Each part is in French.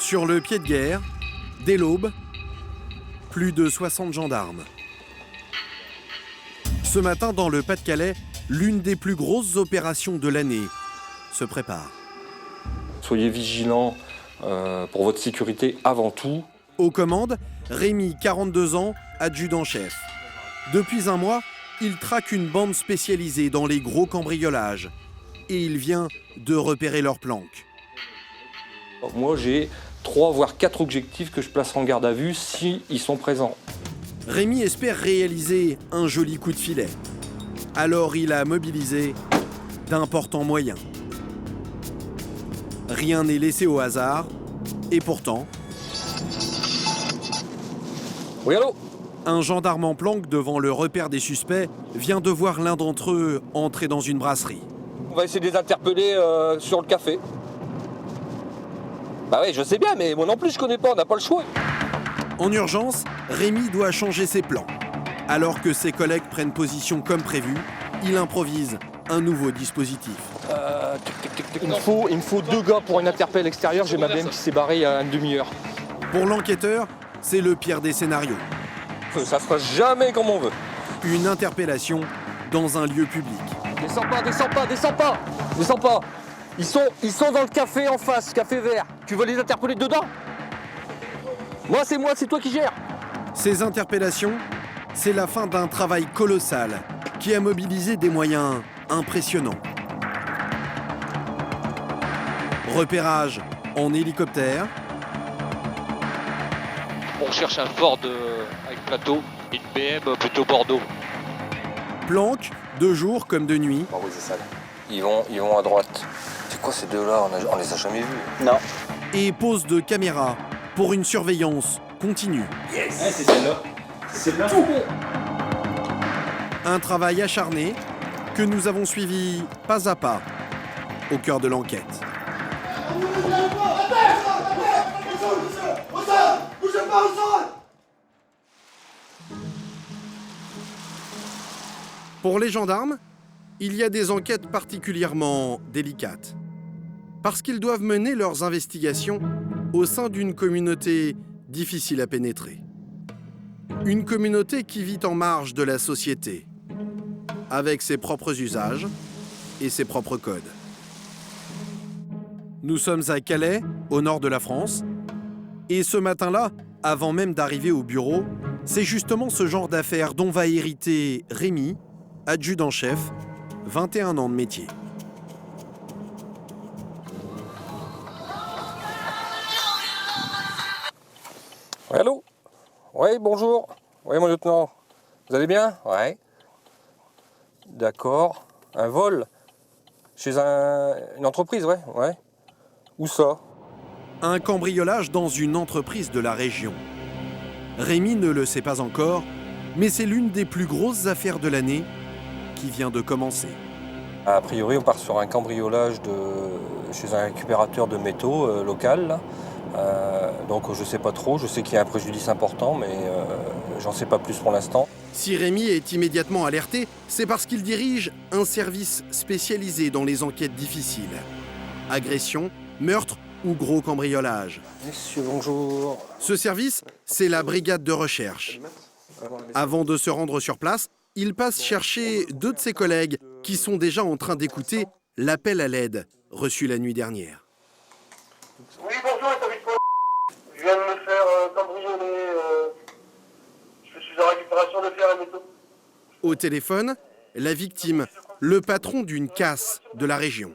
Sur le pied de guerre, dès l'aube, plus de 60 gendarmes. Ce matin, dans le Pas-de-Calais, l'une des plus grosses opérations de l'année se prépare. Soyez vigilants pour votre sécurité avant tout. Aux commandes, Rémi, 42 ans, adjudant-chef. Depuis un mois, il traque une bande spécialisée dans les gros cambriolages. Et il vient de repérer leurs planques. Moi, j'ai 3 voire 4 objectifs que je placerai en garde à vue s'ils sont présents. Rémi espère réaliser un joli coup de filet. Alors il a mobilisé d'importants moyens. Rien n'est laissé au hasard, et pourtant... Oui, allô ? Un gendarme en planque devant le repère des suspects vient de voir l'un d'entre eux entrer dans une brasserie. On va essayer de les interpeller sur le café. Bah oui, je sais bien, mais moi non plus je connais pas, on n'a pas le choix. En urgence, Rémi doit changer ses plans. Alors que ses collègues prennent position comme prévu, il improvise un nouveau dispositif. Il me faut 2 gars pour une interpelle extérieure, j'ai ma BM qui s'est barrée il y a une demi-heure. Pour l'enquêteur, c'est le pire des scénarios. Ça se passe jamais comme on veut. Une interpellation dans un lieu public. Descends pas. Ils sont dans le café en face, café vert. Tu veux les interpeller dedans ? Moi, c'est toi qui gères. Ces interpellations, c'est la fin d'un travail colossal qui a mobilisé des moyens impressionnants. Repérage en hélicoptère. On cherche un Ford avec plateau, une BM plutôt Bordeaux. Planque, de jour comme de nuit. Oh oui, c'est ça. Ils vont à droite. C'est quoi ces deux-là ? On les a jamais vus. Non. Et pose de caméra pour une surveillance continue. Yes. Ouais, c'est celle-là. C'est là. Un travail acharné que nous avons suivi pas à pas au cœur de l'enquête. Pour les gendarmes, il y a des enquêtes particulièrement délicates. Parce qu'ils doivent mener leurs investigations au sein d'une communauté difficile à pénétrer. Une communauté qui vit en marge de la société, avec ses propres usages et ses propres codes. Nous sommes à Calais, au nord de la France, et ce matin-là, avant même d'arriver au bureau, c'est justement ce genre d'affaires dont va hériter Rémi, adjudant-chef, 21 ans de métier. Oui, allô ? Oui, bonjour. Oui, mon lieutenant. Vous allez bien ? Oui. D'accord. Un vol ? Chez une entreprise, ouais. Où ça ? Un cambriolage dans une entreprise de la région. Rémi ne le sait pas encore, mais c'est l'une des plus grosses affaires de l'année qui vient de commencer. A priori, on part sur un cambriolage chez un récupérateur de métaux local. Là. Donc je ne sais pas trop, je sais qu'il y a un préjudice important, mais j'en sais pas plus pour l'instant. Si Rémi est immédiatement alerté, c'est parce qu'il dirige un service spécialisé dans les enquêtes difficiles. Agression, meurtre ou gros cambriolage. Messieurs, bonjour. Ce service, c'est la brigade de recherche. Avant de se rendre sur place, il passe chercher 2 de ses collègues qui sont déjà en train d'écouter l'appel à l'aide reçu la nuit dernière. Oui, bonjour, établi de police. Je viens de me faire cambrioler. Je suis en récupération de fer et métaux. Au téléphone, la victime, le patron d'une casse de la région.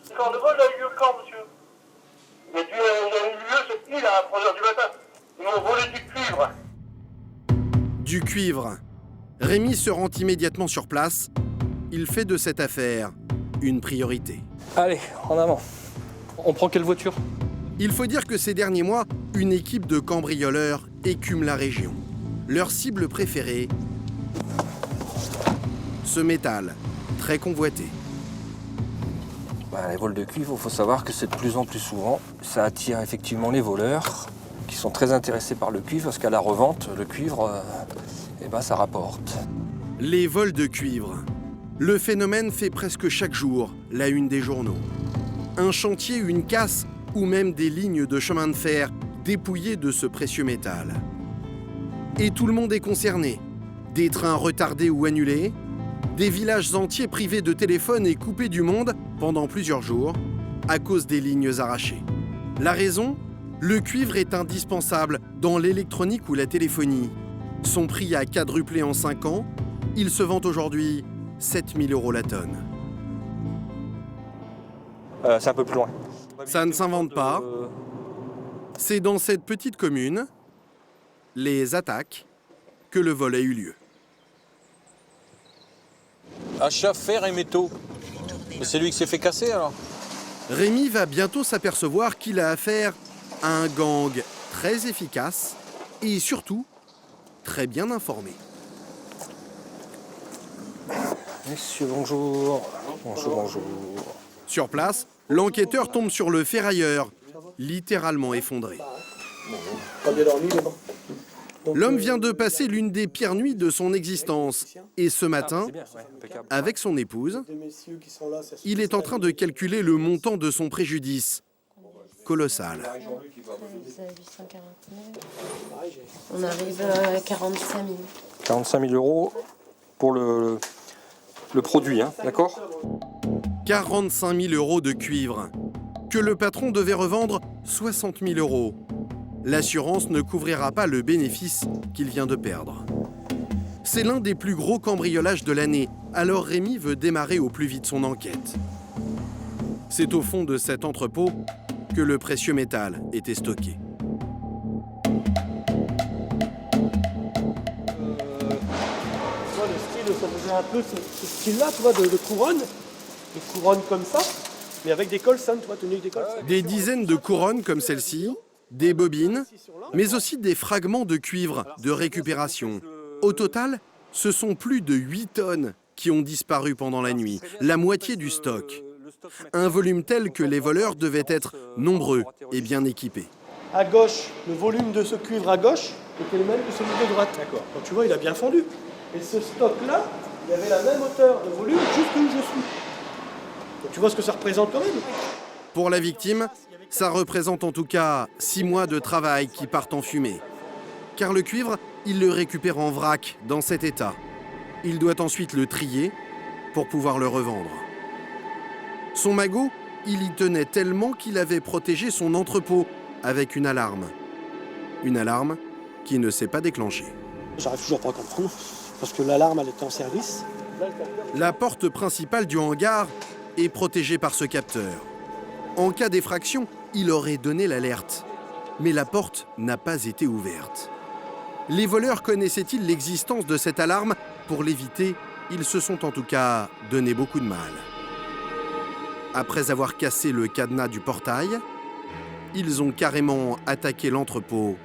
Le corps de vol a eu lieu quand, monsieur? Il y a eu lieu cette nuit, à 3h du matin. Ils m'ont volé du cuivre. Du cuivre. Rémi se rend immédiatement sur place. Il fait de cette affaire une priorité. Allez, en avant. On prend quelle voiture ? Il faut dire que ces derniers mois, une équipe de cambrioleurs écume la région. Leur cible préférée, ce métal, très convoité. Les vols de cuivre, il faut savoir que c'est de plus en plus souvent. Ça attire effectivement les voleurs qui sont très intéressés par le cuivre parce qu'à la revente, le cuivre, ça rapporte. Les vols de cuivre. Le phénomène fait presque chaque jour la une des journaux. Un chantier, une casse ou même des lignes de chemin de fer dépouillées de ce précieux métal. Et tout le monde est concerné. Des trains retardés ou annulés, des villages entiers privés de téléphone et coupés du monde pendant plusieurs jours à cause des lignes arrachées. La raison ? Le cuivre est indispensable dans l'électronique ou la téléphonie. Son prix a quadruplé en 5 ans. Il se vend aujourd'hui 7 000 € la tonne. C'est un peu plus loin. Ça ne s'invente pas. C'est dans cette petite commune, les Attaques, que le vol a eu lieu. Achat, fer et métaux. Mais c'est lui qui s'est fait casser alors. Rémi va bientôt s'apercevoir qu'il a affaire à un gang très efficace et surtout très bien informé. Messieurs, bonjour. Bonjour. Sur place, l'enquêteur tombe sur le ferrailleur, littéralement effondré. Pas bien dormi, mais bon. Donc, L'homme vient de passer l'une des pires nuits de son existence et ce matin, C'est bien, ouais, impeccable. avec son épouse, des messieurs qui sont là, ça se il est en train de calculer le montant de son préjudice. Colossal. 849. On arrive à 45 000. 45 000 € pour le produit, hein, d'accord? 45 000 € de cuivre, que le patron devait revendre 60 000 €. L'assurance ne couvrira pas le bénéfice qu'il vient de perdre. C'est l'un des plus gros cambriolages de l'année, alors Rémi veut démarrer au plus vite son enquête. C'est au fond de cet entrepôt que le précieux métal était stocké. Tu vois, le style, ça faisait un peu ce style-là, tu vois, de couronne. De couronne comme ça, mais avec des cols, ça, tu vois, tenu avec des cols. Des dizaines de couronnes comme celle-ci, des bobines, mais aussi des fragments de cuivre de récupération. Au total, ce sont plus de 8 tonnes qui ont disparu pendant la nuit, la moitié du stock. Un volume tel que les voleurs devaient être nombreux et bien équipés. À gauche, le volume de ce cuivre à gauche était le même que celui de droite. D'accord. Donc tu vois, il a bien fondu. Et ce stock-là, il avait la même hauteur de volume jusqu'où je suis. Donc tu vois ce que ça représente quand même. Pour la victime, ça représente en tout cas 6 mois de travail qui partent en fumée. Car le cuivre, il le récupère en vrac dans cet état. Il doit ensuite le trier pour pouvoir le revendre. Son magot, il y tenait tellement qu'il avait protégé son entrepôt avec une alarme. Une alarme qui ne s'est pas déclenchée. J'arrive toujours pas à comprendre, parce que l'alarme, elle était en service. La porte principale du hangar est protégée par ce capteur. En cas d'effraction, il aurait donné l'alerte. Mais la porte n'a pas été ouverte. Les voleurs connaissaient-ils l'existence de cette alarme? Pour l'éviter, ils se sont en tout cas donné beaucoup de mal. Après avoir cassé le cadenas du portail, ils ont carrément attaqué l'entrepôt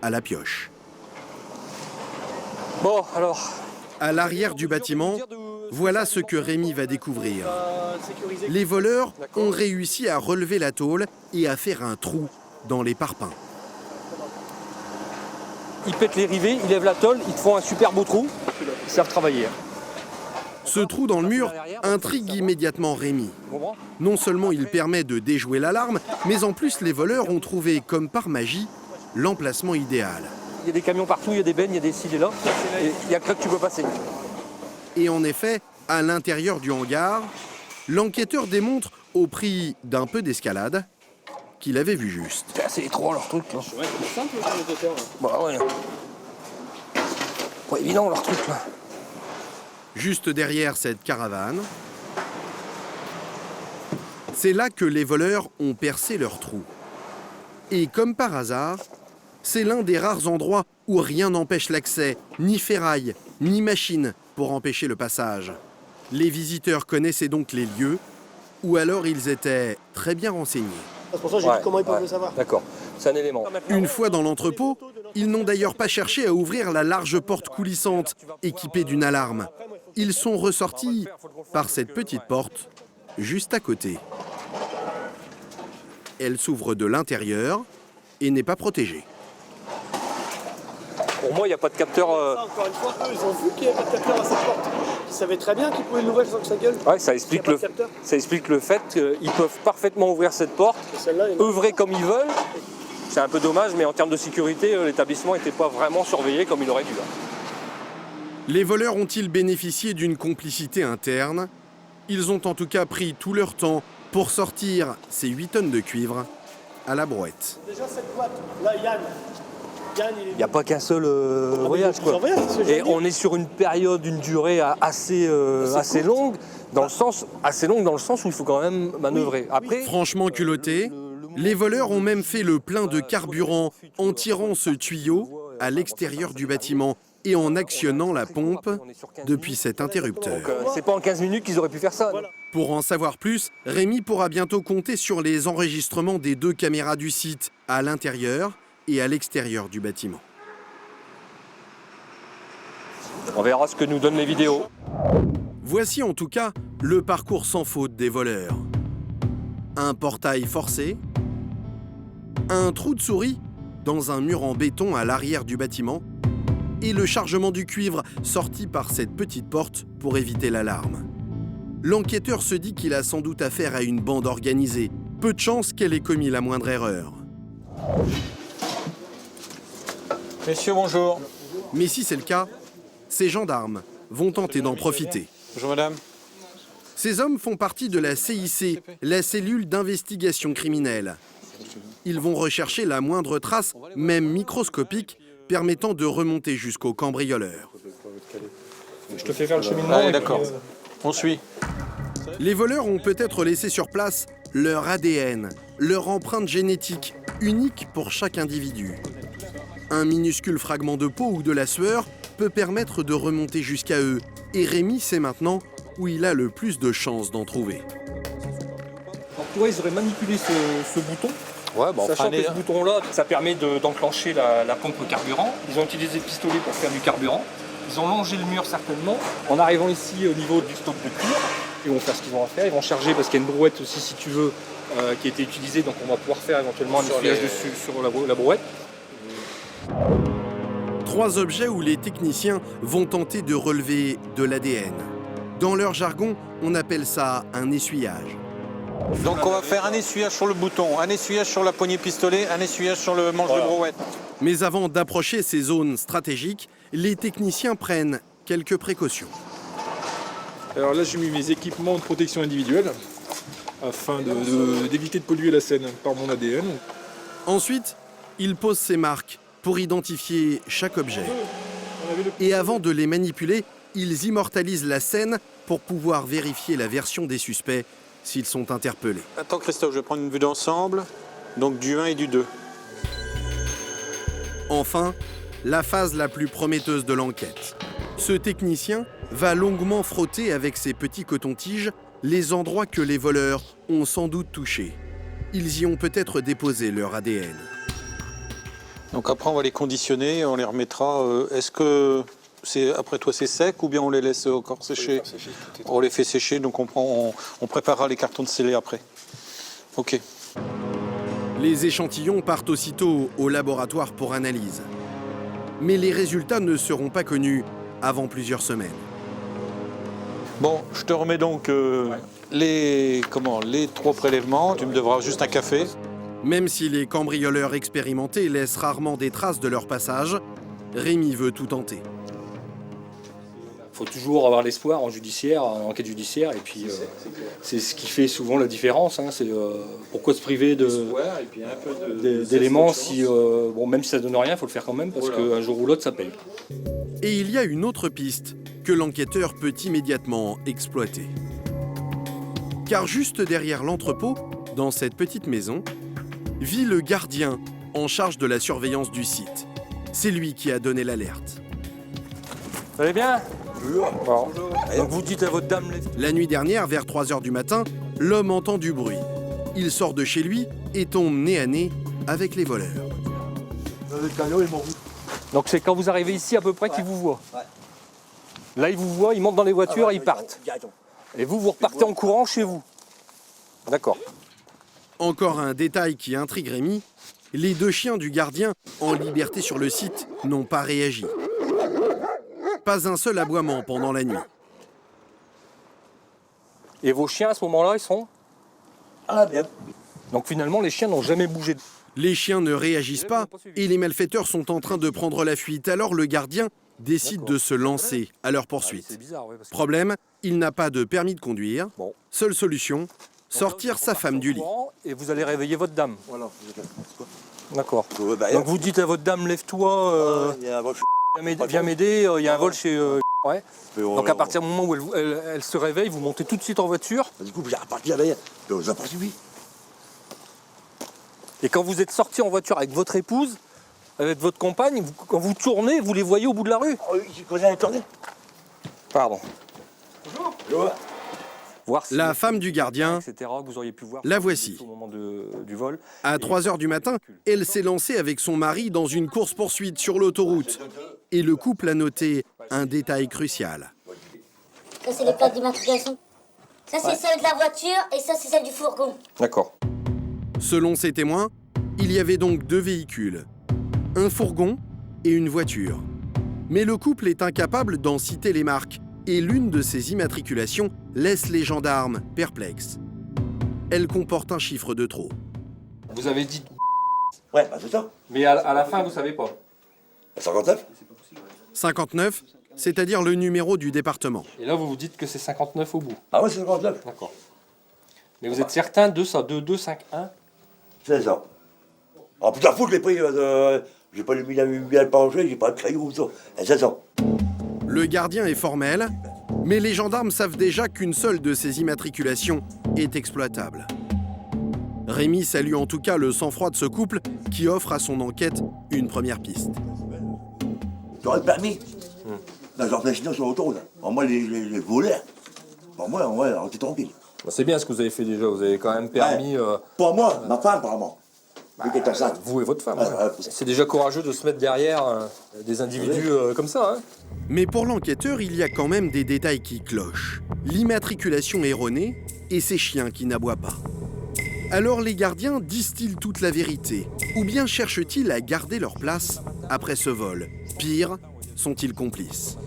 à la pioche. Bon, alors... À l'arrière du bâtiment, voilà ce que Rémi va découvrir. Les voleurs ont réussi à relever la tôle et à faire un trou dans les parpaings. Ils pètent les rivets, ils lèvent la tôle, ils te font un super beau trou. Ils savent travailler. Ce trou dans le mur intrigue immédiatement Rémi. Non seulement il permet de déjouer l'alarme, mais en plus les voleurs ont trouvé, comme par magie, l'emplacement idéal. Il y a des camions partout, il y a des bennes, il y a des ci et là. Et il y a que là que tu peux passer. Et en effet, à l'intérieur du hangar, l'enquêteur démontre, au prix d'un peu d'escalade, qu'il avait vu juste. C'est assez étroit leur truc là. Ouais, c'est simple pour les auteurs. Bah ouais. Pas évident leur truc là. Juste derrière cette caravane, c'est là que les voleurs ont percé leur trou. Et comme par hasard, c'est l'un des rares endroits où rien n'empêche l'accès, ni ferraille, ni machine pour empêcher le passage. Les visiteurs connaissaient donc les lieux, ou alors ils étaient très bien renseignés. C'est pour ça que j'ai dit comment ils peuvent le savoir. D'accord, c'est un élément. Une fois dans l'entrepôt, ils n'ont d'ailleurs pas cherché à ouvrir la large porte coulissante équipée d'une alarme. Ils sont ressortis par cette petite porte juste à côté. Elle s'ouvre de l'intérieur et n'est pas protégée. Pour moi, il n'y a pas de capteur. Ça, encore une fois, eux, ils ont vu qu'il n'y avait pas de capteur à cette porte. savait très bien qu'il pouvait l'ouvrir sans que ça gueule. Ouais, ça explique le fait qu'ils peuvent parfaitement ouvrir cette porte, œuvrer comme ils veulent. C'est un peu dommage, mais en termes de sécurité, l'établissement n'était pas vraiment surveillé comme il aurait dû. Les voleurs ont-ils bénéficié d'une complicité interne? Ils ont en tout cas pris tout leur temps pour sortir ces 8 tonnes de cuivre à la brouette. Déjà cette boîte, là Yann, il n'y a pas qu'un seul voyage, quoi. Et on est sur une période, une durée assez longue, dans le sens où il faut quand même manœuvrer. Après, franchement culotté, les voleurs ont même fait le plein de carburant en tirant ce tuyau à l'extérieur du bâtiment et en actionnant la pompe depuis cet interrupteur. C'est pas en 15 minutes qu'ils auraient pu faire ça. Pour en savoir plus, Rémi pourra bientôt compter sur les enregistrements des 2 caméras du site à l'intérieur et à l'extérieur du bâtiment. On verra ce que nous donnent les vidéos. Voici en tout cas le parcours sans faute des voleurs. Un portail forcé, un trou de souris dans un mur en béton à l'arrière du bâtiment et le chargement du cuivre sorti par cette petite porte pour éviter l'alarme. L'enquêteur se dit qu'il a sans doute affaire à une bande organisée. Peu de chance qu'elle ait commis la moindre erreur. Messieurs, bonjour. Mais si c'est le cas, ces gendarmes vont tenter d'en profiter. Bonjour madame. Ces hommes font partie de la CIC, la cellule d'investigation criminelle. Ils vont rechercher la moindre trace, même microscopique, permettant de remonter jusqu'au cambrioleur. Je te fais faire le cheminement. Allez, d'accord. On suit. Les voleurs ont peut-être laissé sur place leur ADN, leur empreinte génétique, unique pour chaque individu. Un minuscule fragment de peau ou de la sueur peut permettre de remonter jusqu'à eux. Et Rémi sait maintenant où il a le plus de chances d'en trouver. Alors toi, ils auraient manipulé ce bouton. Ouais, bah, Sachant que ce bouton-là, ça permet d'enclencher la pompe carburant. Ils ont utilisé des pistolets pour faire du carburant. Ils ont longé le mur certainement. En arrivant ici au niveau du stock de cuivre, ils vont faire ce qu'ils vont faire. Ils vont charger parce qu'il y a une brouette aussi, si tu veux, qui a été utilisée. Donc on va pouvoir faire éventuellement un essuyage dessus sur la brouette. 3 objets où les techniciens vont tenter de relever de l'ADN. Dans leur jargon, on appelle ça un essuyage. Donc on va faire un essuyage sur le bouton, un essuyage sur la poignée pistolet, un essuyage sur le manche de brouette. Mais avant d'approcher ces zones stratégiques, les techniciens prennent quelques précautions. Alors là, j'ai mis mes équipements de protection individuelle afin d'éviter de polluer la scène par mon ADN. Ensuite, ils posent ces marques pour identifier chaque objet. Et avant de les manipuler, ils immortalisent la scène pour pouvoir vérifier la version des suspects s'ils sont interpellés. Attends Christophe, je vais prendre une vue d'ensemble, donc du 1 et du 2. Enfin, la phase la plus prometteuse de l'enquête. Ce technicien va longuement frotter avec ses petits cotons-tiges les endroits que les voleurs ont sans doute touchés. Ils y ont peut-être déposé leur ADN. Donc après on va les conditionner, on les remettra. Est-ce que après toi c'est sec ou bien on les laisse encore sécher? On les fait sécher, donc on préparera les cartons de scellés après. Ok. Les échantillons partent aussitôt au laboratoire pour analyse. Mais les résultats ne seront pas connus avant plusieurs semaines. Bon, je te remets donc les 3 prélèvements. Tu me devras juste un café. Même si les cambrioleurs expérimentés laissent rarement des traces de leur passage, Rémi veut tout tenter. Il faut toujours avoir l'espoir en enquête judiciaire, et puis c'est ce qui fait souvent la différence. Hein, c'est pourquoi se priver d'éléments si, même si ça donne rien, il faut le faire quand même, parce qu'un jour ou l'autre, ça paye. Et il y a une autre piste que l'enquêteur peut immédiatement exploiter. Car juste derrière l'entrepôt, dans cette petite maison, vit le gardien en charge de la surveillance du site. C'est lui qui a donné l'alerte. Vous allez bien? Bon. Donc vous dites à votre dame... La nuit dernière, vers 3h du matin, l'homme entend du bruit. Il sort de chez lui et tombe nez à nez avec les voleurs. Donc c'est quand vous arrivez ici à peu près qu'ils vous voient. Là, ils vous voient, ils montent dans les voitures et ils partent. Et vous repartez en courant chez vous. D'accord. Encore un détail qui intrigue Rémi, les 2 chiens du gardien en liberté sur le site n'ont pas réagi. Pas un seul aboiement pendant la nuit. Et vos chiens, à ce moment-là, ils sont... Ah, bien. Donc finalement, les chiens n'ont jamais bougé. Les chiens ne réagissent pas et les malfaiteurs sont en train de prendre la fuite. Alors le gardien décide de se lancer à leur poursuite. C'est bizarre, ouais, parce que... Problème, il n'a pas de permis de conduire. Bon. Seule solution, sortir sa femme du lit. Et vous allez réveiller votre dame. Voilà. D'accord. Bah, Donc vous dites à votre dame, lève-toi, il y a un vol. viens m'aider, il y a un vol chez... Ouais. Donc Donc à partir du moment où elle se réveille, vous montez tout de suite en voiture. Du coup, j'ai reparti avec. On a poursuivi. Et quand vous êtes sorti en voiture avec votre épouse, avec votre compagne, quand vous tournez, vous les voyez au bout de la rue. Oh, j'ai causé à tourner. Pardon. Bonjour. Voir si La femme du gardien, etc., que vous auriez pu voir la voici. au moment du vol. À 3 h du matin, elle s'est lancée avec son mari dans une course-poursuite sur l'autoroute. Et le couple a noté un détail crucial. Ça, c'est les plaques d'immatriculation. Ça, c'est celle de la voiture et ça, c'est celle du fourgon. D'accord. Selon ces témoins, il y avait donc 2 véhicules, un fourgon et une voiture. Mais le couple est incapable d'en citer les marques et l'une de ces immatriculations laisse les gendarmes perplexes. Elle comporte un chiffre de trop. Vous avez dit... Ouais, bah c'est ça. Mais à la fin, vous savez pas. 59. 59, c'est-à-dire le numéro du département. Et là, vous vous dites que c'est 59 au bout. Ah ouais, c'est 59. D'accord. Mais vous êtes certain de ça, 2251 C'est ça. Ah putain, fou, je l'ai pris. J'ai pas mis la penchée, j'ai pas de crayon ou ça. C'est ça. Le gardien est formel, mais les gendarmes savent déjà qu'une seule de ces immatriculations est exploitable. Rémi salue en tout cas le sang-froid de ce couple qui offre à son enquête une première piste. J'aurais le permis. Là, j'en fais sinon sur l'autoroute. Bon, moi, les voleurs. Bon, moi, on était tranquille. C'est bien ce que vous avez fait déjà, vous avez quand même permis... Pas moi, ma femme, apparemment. Vous et votre femme. Ouais. C'est déjà courageux de se mettre derrière des individus comme ça. Hein. Mais pour l'enquêteur, il y a quand même des détails qui clochent. L'immatriculation erronée et ces chiens qui n'aboient pas. Alors les gardiens disent-ils toute la vérité? Ou bien cherchent-ils à garder leur place après ce vol? Pire, sont-ils complices?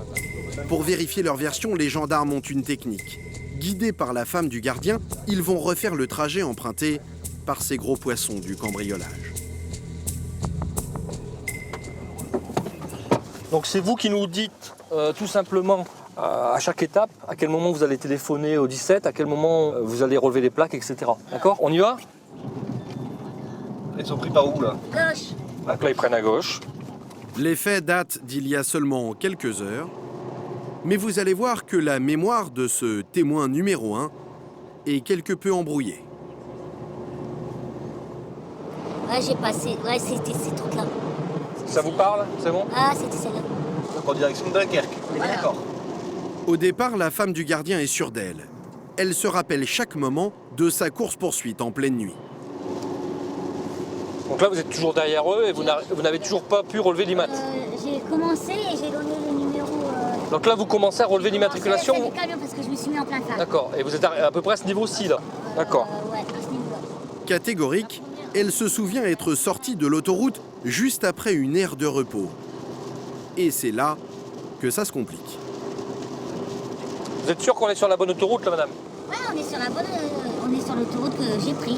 Pour vérifier leur version, les gendarmes ont une technique. Guidés par la femme du gardien, ils vont refaire le trajet emprunté par ces gros poissons du cambriolage. Donc c'est vous qui nous dites tout simplement à chaque étape à quel moment vous allez téléphoner au 17, à quel moment vous allez relever les plaques, etc. D'accord? On y va? Ils sont pris par où là? Gauche. Donc là ils prennent à gauche. Les faits datent d'il y a seulement quelques heures, mais vous allez voir que la mémoire de ce témoin numéro 1 est quelque peu embrouillée. Ouais, j'ai passé. Ouais, c'était ces trucs-là. Ça vous parle? C'est bon? Ah, c'était celle-là. Donc en direction de Dunkerque. Voilà. D'accord. Au départ, la femme du gardien est sûre d'elle. Elle se rappelle chaque moment de sa course-poursuite en pleine nuit. Donc là vous êtes toujours derrière eux et vous n'avez toujours pas pu relever l'immat. J'ai commencé et j'ai donné le numéro. Donc là vous commencez à relever l'immatriculation? C'est du camion parce que je me suis mis en plein phare. D'accord. Et vous êtes à peu près à ce niveau-ci là? D'accord. Ouais, à ce niveau-là. Catégorique, elle se souvient être sortie de l'autoroute juste après une aire de repos. Et c'est là que ça se complique. Vous êtes sûr qu'on est sur la bonne autoroute là, madame? Ouais, on est sur la bonne. On est sur l'autoroute que j'ai pris.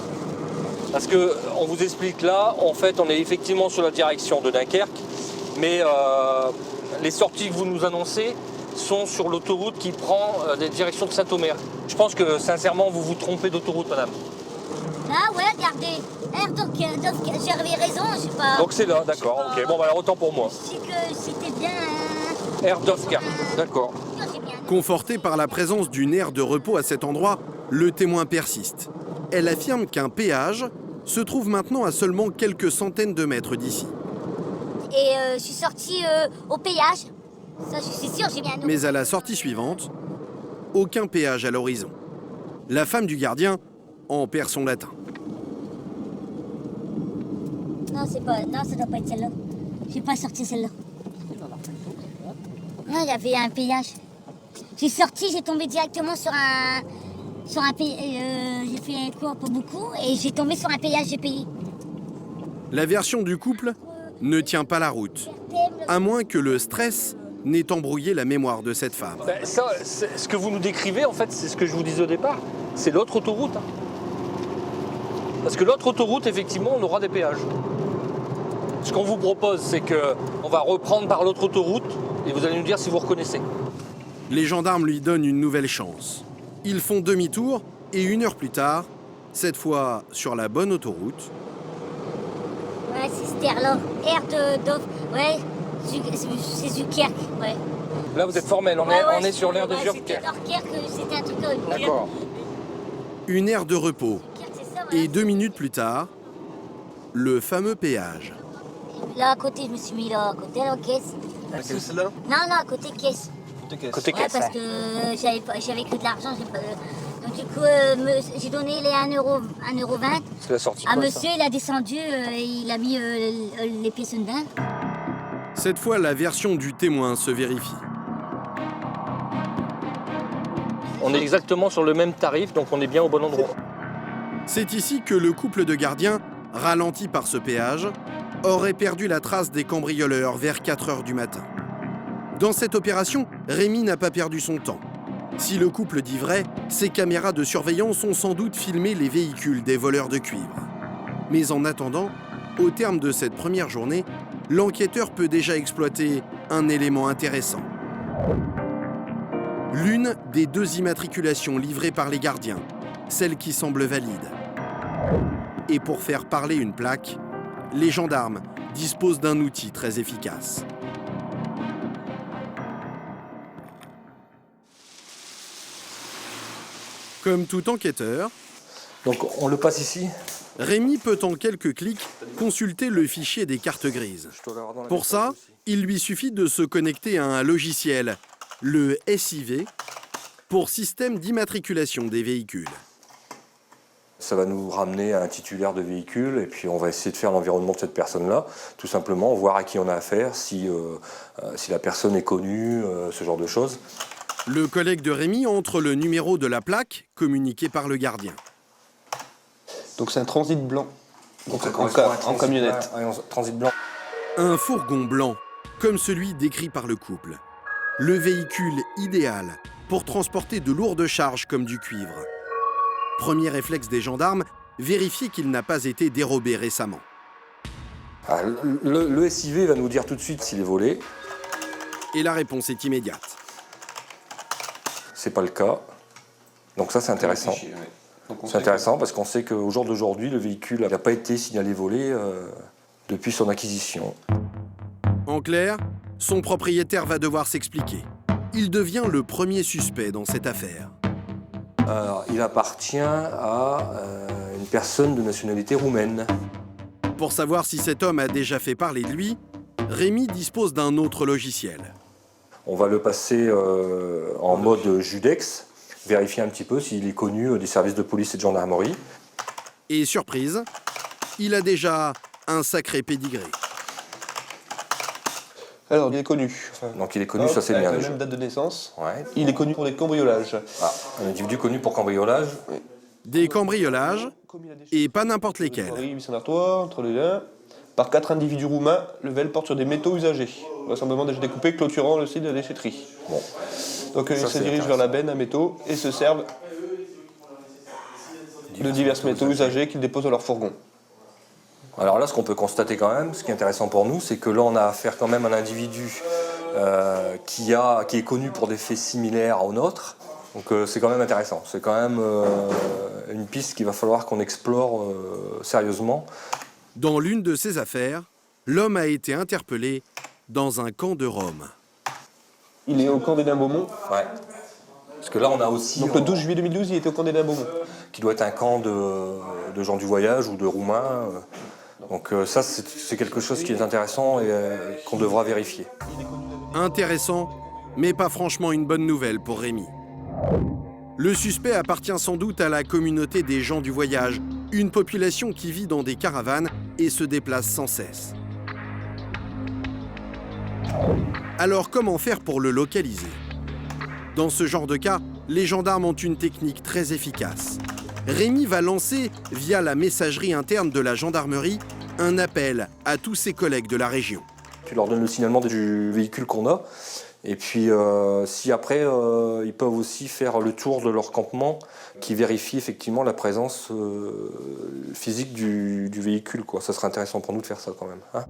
Parce que on vous explique là, en fait, on est effectivement sur la direction de Dunkerque, mais les sorties que vous nous annoncez sont sur l'autoroute qui prend des directions de Saint-Omer. Je pense que sincèrement, vous vous trompez d'autoroute, madame. Ah ouais, regardez. J'avais raison, je sais pas. Donc c'est là, d'accord. Ok. Bon, bah alors autant pour moi. Je sais que c'était bien. Erdovka. D'accord. J'ai bien. Confortée par la présence d'une aire de repos à cet endroit, le témoin persiste. Elle affirme qu'un péage se trouve maintenant à seulement quelques centaines de mètres d'ici. Et je suis sortie au péage. Ça, je suis sûre, j'ai bien. Mais à la sortie suivante, aucun péage à l'horizon. La femme du gardien en perd son latin. Non, c'est pas. Non, ça doit pas être celle-là. J'ai pas sorti celle-là. Non, il y avait un péage. J'ai sorti, j'ai tombé directement sur un péage. J'ai fait quoi? Pas beaucoup. Et j'ai tombé sur un péage, j'ai payé. La version du couple ne tient pas la route, à moins que le stress n'ait embrouillé la mémoire de cette femme. Ça, ce que vous nous décrivez, en fait, c'est ce que je vous disais au départ. C'est l'autre autoroute. Parce que l'autre autoroute, effectivement, on aura des péages. Ce qu'on vous propose, c'est qu'on va reprendre par l'autre autoroute et vous allez nous dire si vous reconnaissez. Les gendarmes lui donnent une nouvelle chance. Ils font demi-tour et 1 heure plus tard, cette fois sur la bonne autoroute. Ouais, c'est Sterling. Ouais, c'est Zuckerk, ouais. Là, vous êtes formel, on est sur l'aire de Zuckerk. C'était un truc comme... D'accord. Une aire de repos. ouais. Et 2 minutes plus tard, le fameux péage. Là, à côté, je me suis mis là, à côté, à la caisse. C'est là? Non, côté caisse. Côté Ouais, caisse. parce que j'avais que de l'argent. Donc, du coup, j'ai donné les 1,20 €. C'est la sortie. À monsieur, il a descendu, il a mis les pièces dedans. Cette fois, la version du témoin se vérifie. On est exactement sur le même tarif, donc on est bien au bon endroit. C'est ici que le couple de gardiens, ralenti par ce péage, aurait perdu la trace des cambrioleurs vers 4 heures du matin. Dans cette opération, Rémi n'a pas perdu son temps. Si le couple dit vrai, ses caméras de surveillance ont sans doute filmé les véhicules des voleurs de cuivre. Mais en attendant, au terme de cette première journée, l'enquêteur peut déjà exploiter un élément intéressant. L'une des 2 immatriculations livrées par les gardiens, celle qui semble valide. Et pour faire parler une plaque, les gendarmes disposent d'un outil très efficace. Comme tout enquêteur, Donc on le passe ici. Rémi peut en quelques clics consulter le fichier des cartes grises. Pour ça, il lui suffit de se connecter à un logiciel, le SIV, pour système d'immatriculation des véhicules. Ça va nous ramener à un titulaire de véhicule et puis on va essayer de faire l'environnement de cette personne-là, tout simplement, voir à qui on a affaire, si la personne est connue, ce genre de choses. Le collègue de Rémi entre le numéro de la plaque communiqué par le gardien. Donc c'est un transit blanc. Donc ça en correspond à un transit, camionnette. un transit blanc. Un fourgon blanc, comme celui décrit par le couple. Le véhicule idéal pour transporter de lourdes charges comme du cuivre. Premier réflexe des gendarmes, vérifier qu'il n'a pas été dérobé récemment. Ah, le SIV va nous dire tout de suite s'il est volé. Et la réponse est immédiate. C'est pas le cas. Donc ça, c'est intéressant. C'est intéressant parce qu'on sait qu'au jour d'aujourd'hui, le véhicule n'a pas été signalé volé depuis son acquisition. En clair, son propriétaire va devoir s'expliquer. Il devient le premier suspect dans cette affaire. Alors, il appartient à une personne de nationalité roumaine. Pour savoir si cet homme a déjà fait parler de lui, Rémi dispose d'un autre logiciel. On va le passer en mode Judex, vérifier un petit peu s'il est connu des services de police et de gendarmerie. Et surprise, il a déjà un sacré pédigré. Alors, il est connu. Donc il est connu, ça c'est bien. Avec la même date de naissance. Ouais. Il est connu pour des cambriolages. Ah, un individu connu pour cambriolage. Des cambriolages, et pas n'importe lesquels. Entre les liens, par 4 individus roumains, le VL porte sur des métaux usagés, vraisemblablement déjà découpés, clôturant le site de la déchetterie. Bon. Donc ils se dirigent vers la benne à métaux et se servent de divers métaux usagés qu'ils déposent dans leur fourgon. Alors là, ce qu'on peut constater quand même, ce qui est intéressant pour nous, c'est que là, on a affaire quand même à un individu qui est connu pour des faits similaires aux nôtres. Donc c'est quand même intéressant. C'est quand même une piste qu'il va falloir qu'on explore sérieusement. Dans l'une de ces affaires, l'homme a été interpellé dans un camp de Rome. Il est au camp des Dains-Beaumont. Ouais. Parce que là, on a aussi... Donc le 12 juillet 2012, il était au camp des Dains-Beaumont. Qui doit être un camp de gens du voyage ou de Roumains. Donc ça, c'est quelque chose qui est intéressant et qu'on devra vérifier. Intéressant, mais pas franchement une bonne nouvelle pour Rémi. Le suspect appartient sans doute à la communauté des gens du voyage, une population qui vit dans des caravanes et se déplace sans cesse. Alors comment faire pour le localiser? Dans ce genre de cas, les gendarmes ont une technique très efficace. Rémi va lancer, via la messagerie interne de la gendarmerie, un appel à tous ses collègues de la région. Tu leur donnes le signalement du véhicule qu'on a, Et puis, si après, ils peuvent aussi faire le tour de leur campement qui vérifie effectivement la présence physique du véhicule, quoi. Ça serait intéressant pour nous de faire ça quand même. Hein.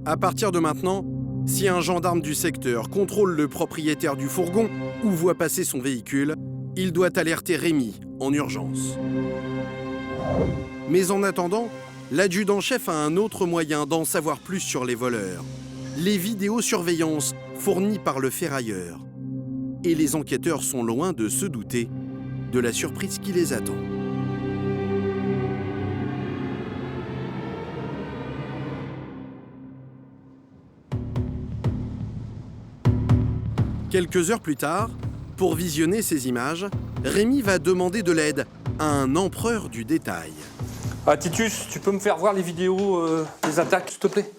À partir de maintenant, si un gendarme du secteur contrôle le propriétaire du fourgon ou voit passer son véhicule, il doit alerter Rémi en urgence. Mais en attendant, l'adjudant-chef a un autre moyen d'en savoir plus sur les voleurs. Les vidéosurveillances fournies par le ferrailleur. Et les enquêteurs sont loin de se douter de la surprise qui les attend. Quelques heures plus tard, pour visionner ces images, Rémi va demander de l'aide à un empereur du détail. Ah, Titus, tu peux me faire voir les vidéos des attaques, s'il te plaît?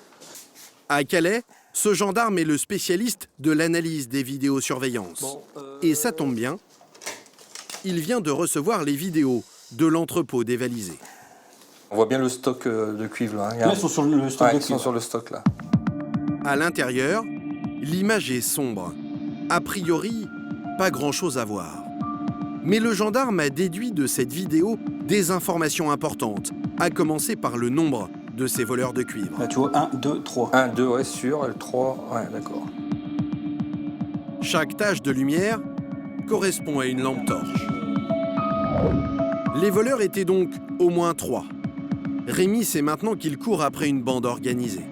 À Calais, ce gendarme est le spécialiste de l'analyse des vidéosurveillances. Et ça tombe bien, il vient de recevoir les vidéos de l'entrepôt dévalisé. On voit bien le stock de cuivre là. Là, ils sont sur le stock de ils cuivre. sont sur le stock là. À l'intérieur, l'image est sombre. A priori, pas grand-chose à voir. Mais le gendarme a déduit de cette vidéo des informations importantes, à commencer par le nombre de ces voleurs de cuivre. Là, tu vois, 1, 2, 3. 1, 2, ouais, sûr, et le 3, ouais, d'accord. Chaque tache de lumière correspond à une lampe torche. Les voleurs étaient donc au moins 3. Rémi sait maintenant qu'il court après une bande organisée.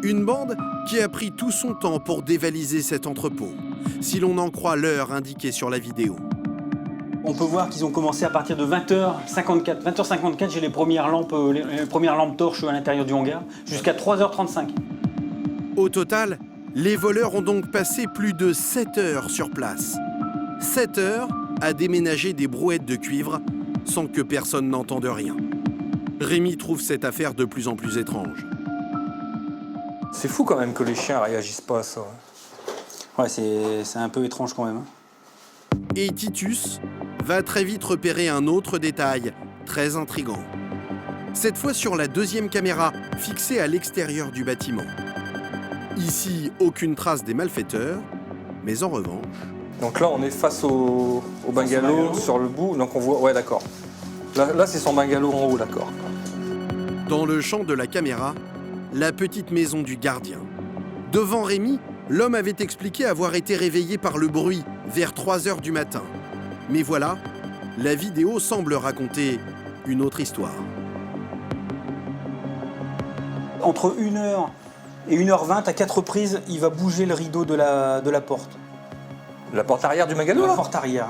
Une bande qui a pris tout son temps pour dévaliser cet entrepôt, si l'on en croit l'heure indiquée sur la vidéo. On peut voir qu'ils ont commencé à partir de 20h54. 20h54, j'ai les premières lampes torches à l'intérieur du hangar, jusqu'à 3h35. Au total, les voleurs ont donc passé plus de 7 heures sur place. 7 heures à déménager des brouettes de cuivre sans que personne n'entende rien. Rémi trouve cette affaire de plus en plus étrange. C'est fou quand même que les chiens réagissent pas à ça. Ouais, c'est un peu étrange quand même. Et Titus va très vite repérer un autre détail très intrigant. Cette fois sur la deuxième caméra fixée à l'extérieur du bâtiment. Ici, aucune trace des malfaiteurs, mais en revanche... Donc là, on est face au bungalow sur le bout, donc on voit... Ouais, d'accord. Là c'est son bungalow en haut, d'accord. Dans le champ de la caméra, la petite maison du gardien. Devant Rémi, l'homme avait expliqué avoir été réveillé par le bruit vers 3 heures du matin. Mais voilà, la vidéo semble raconter une autre histoire. Entre 1h et 1h20, à 4 reprises, il va bouger le rideau de la porte. La porte arrière du bungalow? La porte arrière.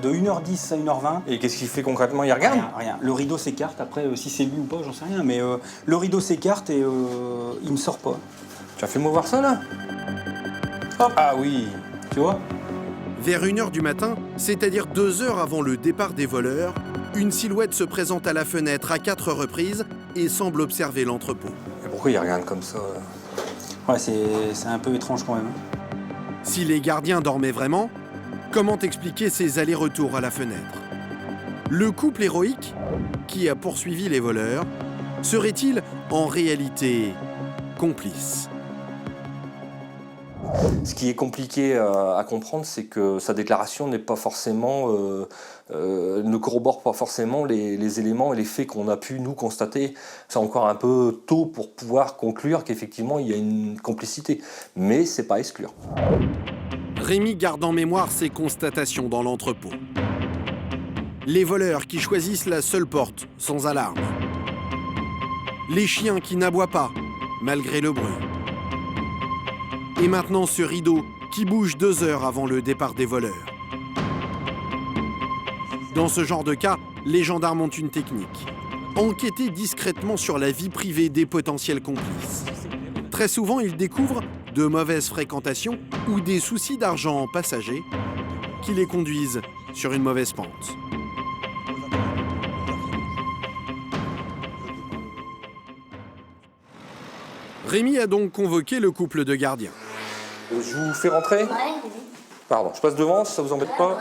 De 1h10 à 1h20. Et qu'est-ce qu'il fait concrètement? Il regarde? Rien. Le rideau s'écarte. Après, si c'est lui ou pas, j'en sais rien. Mais le rideau s'écarte et il ne sort pas. Tu as fait moi voir ça là? Hop. Ah oui. Tu vois? Vers 1h du matin, c'est-à-dire 2 heures avant le départ des voleurs, une silhouette se présente à la fenêtre à 4 reprises et semble observer l'entrepôt. Et pourquoi il regarde comme ça? Ouais, c'est un peu étrange quand même. Si les gardiens dormaient vraiment, comment expliquer ces allers-retours à la fenêtre? Le couple héroïque, qui a poursuivi les voleurs, serait-il en réalité complice? Ce qui est compliqué à comprendre, c'est que sa déclaration n'est pas forcément, ne corrobore pas forcément les éléments et les faits qu'on a pu nous constater. C'est encore un peu tôt pour pouvoir conclure qu'effectivement il y a une complicité, mais c'est pas à exclure. Rémi garde en mémoire ses constatations dans l'entrepôt. Les voleurs qui choisissent la seule porte sans alarme. Les chiens qui n'aboient pas malgré le bruit. Et maintenant ce rideau qui bouge 2 heures avant le départ des voleurs. Dans ce genre de cas, les gendarmes ont une technique. Enquêter discrètement sur la vie privée des potentiels complices. Très souvent, ils découvrent de mauvaises fréquentations ou des soucis d'argent passagers qui les conduisent sur une mauvaise pente. Rémi a donc convoqué le couple de gardiens. Je vous fais rentrer? Pardon, je passe devant, si ça vous embête pas.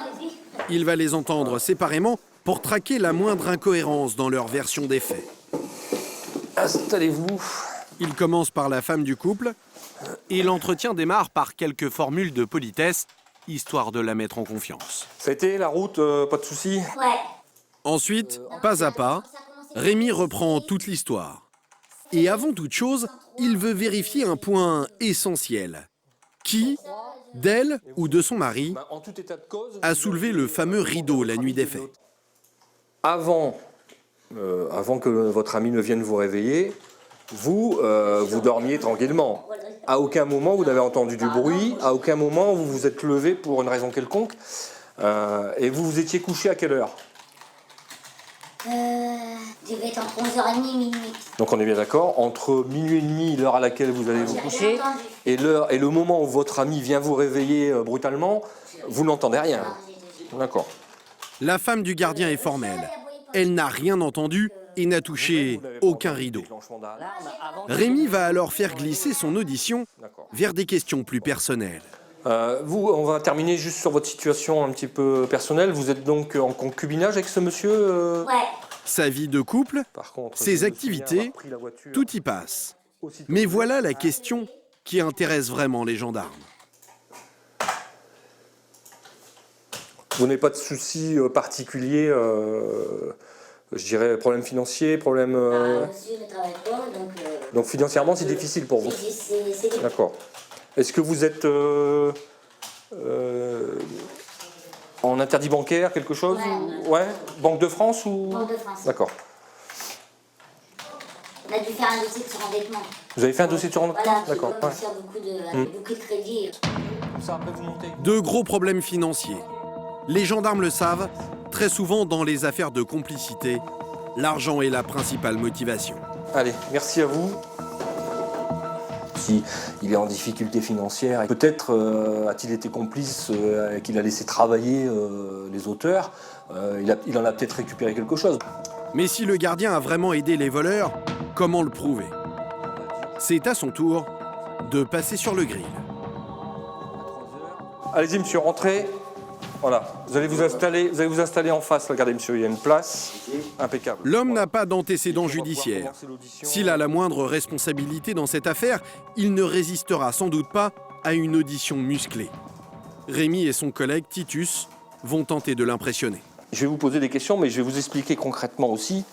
Il va les entendre séparément pour traquer la moindre incohérence dans leur version des faits. Installez-vous. Il commence par la femme du couple et l'entretien démarre par quelques formules de politesse, histoire de la mettre en confiance. Ça a été la route, pas de soucis? Ouais. Ensuite, pas à pas, Rémi reprend toute l'histoire. Et avant toute chose, il veut vérifier un point essentiel. Qui, d'elle ou de son mari, En tout état de cause, a soulevé le fameux rideau la nuit des faits? Avant que votre ami ne vienne vous réveiller, vous dormiez tranquillement. À aucun moment vous n'avez entendu du bruit, à aucun moment vous vous êtes levé pour une raison quelconque. Et vous vous étiez couché à quelle heure? Devait être entre 11h30 minuit. Donc on est bien d'accord, entre minuit et demi, l'heure à laquelle vous allez vous coucher, et le moment où votre ami vient vous réveiller brutalement, vous n'entendez rien. D'accord. La femme du gardien est formelle. Elle n'a rien entendu et n'a touché aucun rideau. Rémi va alors faire glisser son audition vers des questions plus personnelles. Vous, on va terminer juste sur votre situation un petit peu personnelle. Vous êtes donc en concubinage avec ce monsieur Ouais. Sa vie de couple, Par contre, ses je me activités, souviens avoir pris la voiture tout y passe. aussitôt. Mais voilà la question qui intéresse vraiment les gendarmes. Vous n'avez pas de soucis particuliers, je dirais problème financier, problème... Monsieur ne travaille pas, donc... Donc financièrement, c'est difficile pour vous. C'est D'accord. Est-ce que vous êtes en interdit bancaire, quelque chose? Ouais. Banque de France ou... Banque de France. D'accord. On a dû faire un dossier de surendettement. Vous avez fait un dossier de surendettement? Voilà, D'accord. on sort beaucoup de crédits. Comme ça, après, vous montez. De gros problèmes financiers. Les gendarmes le savent, très souvent dans les affaires de complicité, l'argent est la principale motivation. Allez, merci à vous. Si il est en difficulté financière, peut-être a-t-il été complice qu'il a laissé travailler les auteurs. Il en a peut-être récupéré quelque chose. Mais si le gardien a vraiment aidé les voleurs, comment le prouver? C'est à son tour de passer sur le grill. Allez-y, monsieur, rentrez. Voilà, vous allez vous installer en face, regardez monsieur, il y a une place impeccable. L'homme n'a pas d'antécédent judiciaire. S'il a la moindre responsabilité dans cette affaire, il ne résistera sans doute pas à une audition musclée. Rémi et son collègue Titus vont tenter de l'impressionner. Je vais vous poser des questions, mais je vais vous expliquer concrètement aussi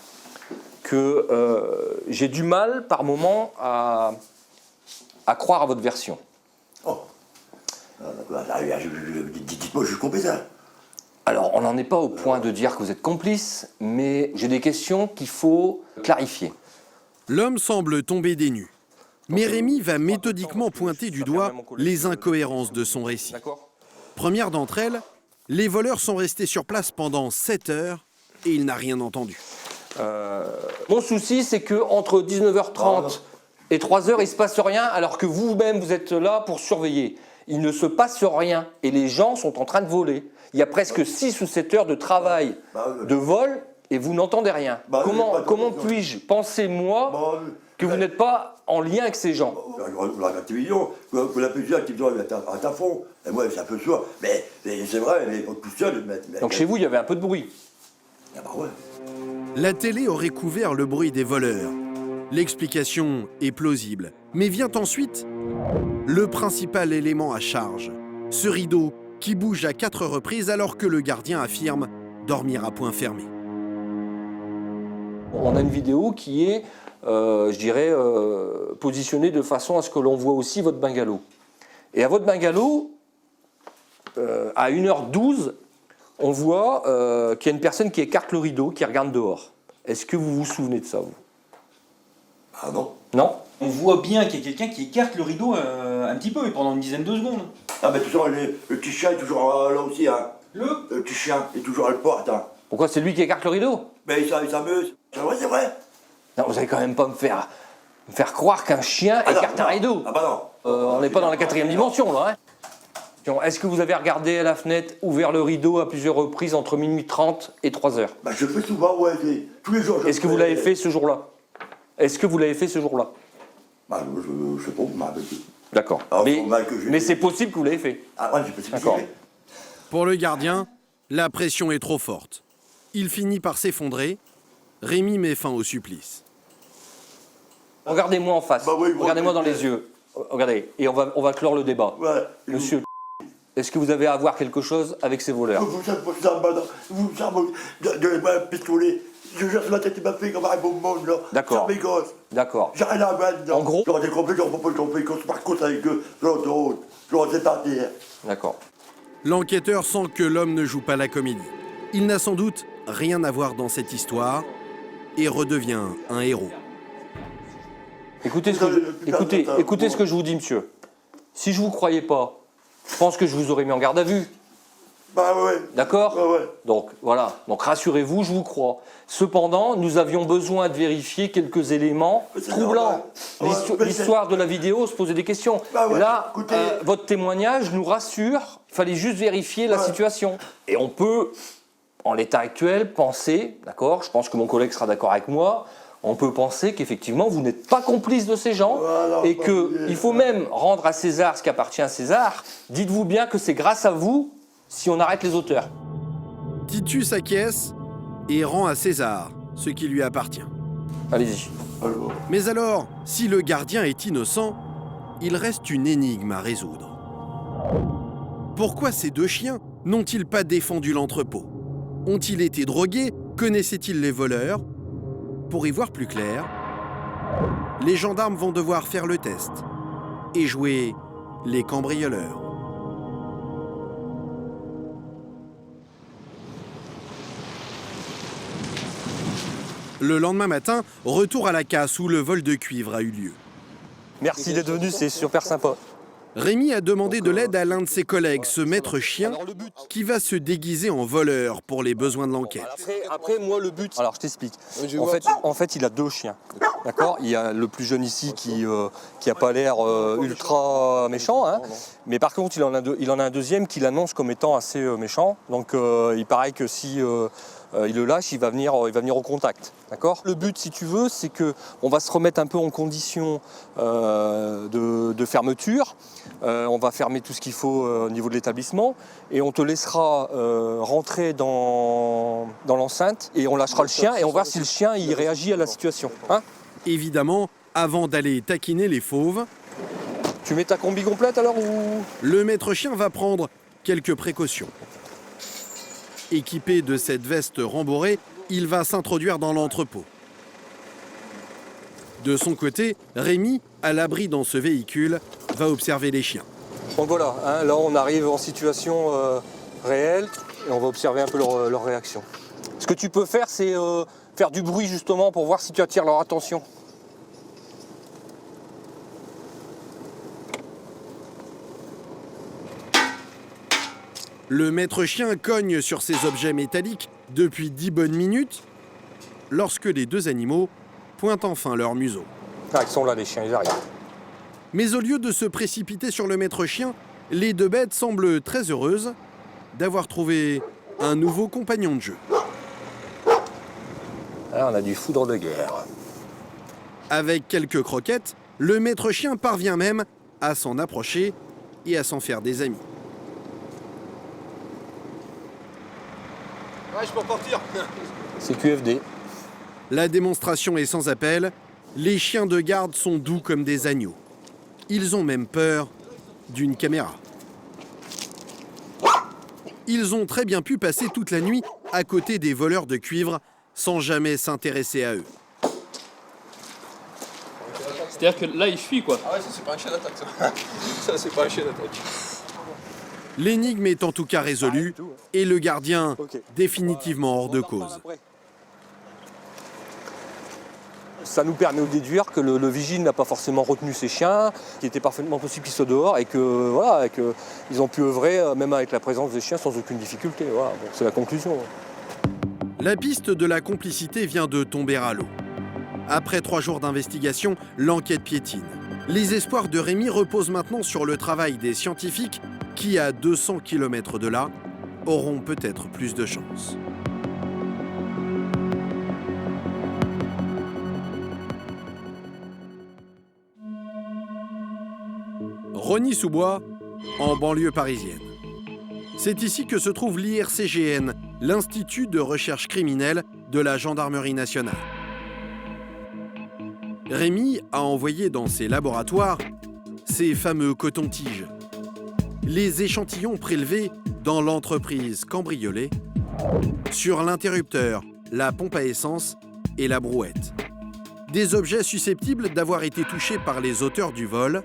que j'ai du mal par moment à croire à votre version. Oh. Dites-moi, je suis complice. Alors, on n'en est pas au point de dire que vous êtes complice, mais j'ai des questions qu'il faut clarifier. L'homme semble tomber des nues. Mais Rémi va méthodiquement pointer du doigt les incohérences de son récit. Première d'entre elles, les voleurs sont restés sur place pendant 7 heures et il n'a rien entendu. Mon souci, c'est qu'entre 19h30 et 3h, il ne se passe rien, alors que vous-même, vous êtes là pour surveiller. Il ne se passe rien et les gens sont en train de voler. Il y a presque 6 ou 7 heures de travail, de vol, et vous n'entendez rien. Comment puis-je penser, moi, que vous n'êtes pas en lien avec ces gens? La télévision, que la plusieurs qui doivent être à fond. Et moi, c'est un peu sûr. Mais c'est vrai, mais tout seul. Donc chez vous, il y avait un peu de bruit. Ah bah ouais. La télé aurait couvert le bruit des voleurs. L'explication est plausible. Mais vient ensuite le principal élément à charge. Ce rideau qui bouge à 4 reprises alors que le gardien affirme dormir à point fermé. On a une vidéo qui est, je dirais, positionnée de façon à ce que l'on voit aussi votre bungalow. Et à votre bungalow, à 1h12, on voit qu'il y a une personne qui écarte le rideau, qui regarde dehors. Est-ce que vous vous souvenez de ça, vous? Ah non. Non? On voit bien qu'il y a quelqu'un qui écarte le rideau un petit peu, et pendant une dizaine de secondes. Ah mais toujours, le petit chien est toujours là aussi. Hein. Le petit chien est toujours à la porte. Hein. Pourquoi c'est lui qui écarte le rideau? Mais il s'amuse. C'est vrai, c'est vrai. Non, vous allez quand même pas me faire croire qu'un chien écarte un rideau. Ah bah non. On n'est pas dans la 4e dimension, là. Hein. Est-ce que vous avez regardé à la fenêtre, ouvert le rideau à plusieurs reprises entre minuit 30 et 3h? Bah je fais souvent, ouais, tous les jours. Est-ce que vous l'avez fait ce jour-là? Est-ce que vous l'avez fait ce jour-là? Bah je sais pas, vous m'avez dit. D'accord. Mais c'est possible que vous l'ayez fait. Ah ouais, c'est possible. D'accord. Pour le gardien, la pression est trop forte. Il finit par s'effondrer. Rémi met fin au supplice. Regardez-moi en face. Bah oui, Regardez-moi dans oui. les yeux. Regardez, et on va clore le débat. Ouais. Monsieur, est-ce que vous avez à voir quelque chose avec ces voleurs? Vous de pistolet. Je jure sur la tête de ma fille comme un bon monde, là. D'accord. Sur mes gosses. D'accord. J'ai rien à mettre dedans. En gros- J'aurais des compris, j'aurais pas compris, qu'on se parcourt avec eux sur l'autoroute. J'aurais fait partir. D'accord. L'enquêteur sent que l'homme ne joue pas la comédie. Il n'a sans doute rien à voir dans cette histoire et redevient un héros. Écoutez ce que je vous dis, monsieur. Si je vous croyais pas, je pense que je vous aurais mis en garde à vue. Bah ouais. D'accord? Ouais, ouais. Donc voilà, donc rassurez-vous, je vous crois. Cependant, nous avions besoin de vérifier quelques éléments Mais c'est troublants. normal. Ouais, L'histoire de la vidéo se posait des questions. Bah ouais, Là, écoutez- votre témoignage nous rassure. Il fallait juste vérifier la Ouais. situation. Et on peut, en l'état actuel, penser, d'accord, je pense que mon collègue sera d'accord avec moi, on peut penser qu'effectivement, vous n'êtes pas complice de ces gens Voilà, et bah, qu'il faut même rendre à César ce qui appartient à César. Dites-vous bien que c'est grâce à vous si on arrête les auteurs. Titus acquiesce et rend à César ce qui lui appartient. Allez-y. Alors, Mais alors, si le gardien est innocent, il reste une énigme à résoudre. Pourquoi ces deux chiens n'ont-ils pas défendu l'entrepôt? Ont-ils été drogués? Connaissaient-ils les voleurs? Pour y voir plus clair, les gendarmes vont devoir faire le test et jouer les cambrioleurs. Le lendemain matin, retour à la casse où le vol de cuivre a eu lieu. Merci d'être venu, c'est super sympa. Rémi a demandé de l'aide à l'un de ses collègues, ce maître chien, qui va se déguiser en voleur pour les besoins de l'enquête. Après, moi, le but... Alors, je t'explique. En fait, il a deux chiens. D'accord? Il y a le plus jeune ici qui a pas l'air ultra méchant. Hein. Mais par contre, il en a un deuxième qui l'annonce comme étant assez méchant. Donc, il paraît que si... il le lâche, il va venir au contact. D'accord? Le but, si tu veux, c'est qu'on va se remettre un peu en condition de fermeture. On va fermer tout ce qu'il faut au niveau de l'établissement et on te laissera rentrer dans l'enceinte et on lâchera le chien et on va voir si le chien il réagit à la situation. Hein? Évidemment, avant d'aller taquiner les fauves, Tu mets ta combi complète alors ou... le maître chien va prendre quelques précautions. Équipé de cette veste rembourrée, il va s'introduire dans l'entrepôt. De son côté, Rémi, à l'abri dans ce véhicule, va observer les chiens. Donc voilà, hein, là on arrive en situation réelle et on va observer un peu leur réaction. Ce que tu peux faire, c'est faire du bruit justement pour voir si tu attires leur attention. Le maître chien cogne sur ces objets métalliques depuis 10 bonnes minutes, lorsque les deux animaux pointent enfin leur museau. Ah, ils sont là les chiens, ils arrivent. Mais au lieu de se précipiter sur le maître chien, les deux bêtes semblent très heureuses d'avoir trouvé un nouveau compagnon de jeu. Là, on a du foudre de guerre. Avec quelques croquettes, le maître chien parvient même à s'en approcher et à s'en faire des amis. Ouais, je peux partir. C'est QFD. La démonstration est sans appel. Les chiens de garde sont doux comme des agneaux. Ils ont même peur d'une caméra. Ils ont très bien pu passer toute la nuit à côté des voleurs de cuivre sans jamais s'intéresser à eux. C'est-à-dire que là, il fuit, quoi. Ah ouais, ça c'est pas un chien d'attaque, ça. Ça c'est pas un chien d'attaque. L'énigme est en tout cas résolue et le gardien définitivement hors de cause. Ça nous permet de déduire que le vigile n'a pas forcément retenu ses chiens, qu'il était parfaitement possible qu'ils soient dehors et que voilà, ils ont pu œuvrer même avec la présence des chiens sans aucune difficulté. Voilà, donc c'est la conclusion. La piste de la complicité vient de tomber à l'eau. Après 3 jours d'investigation, l'enquête piétine. Les espoirs de Rémi reposent maintenant sur le travail des scientifiques qui, à 200 km de là, auront peut-être plus de chance. Rosny-sous-Bois, en banlieue parisienne. C'est ici que se trouve l'IRCGN, l'Institut de recherche criminelle de la Gendarmerie nationale. Rémi a envoyé dans ses laboratoires ces fameux cotons-tiges. Les échantillons prélevés dans l'entreprise cambriolée sur l'interrupteur, la pompe à essence et la brouette. Des objets susceptibles d'avoir été touchés par les auteurs du vol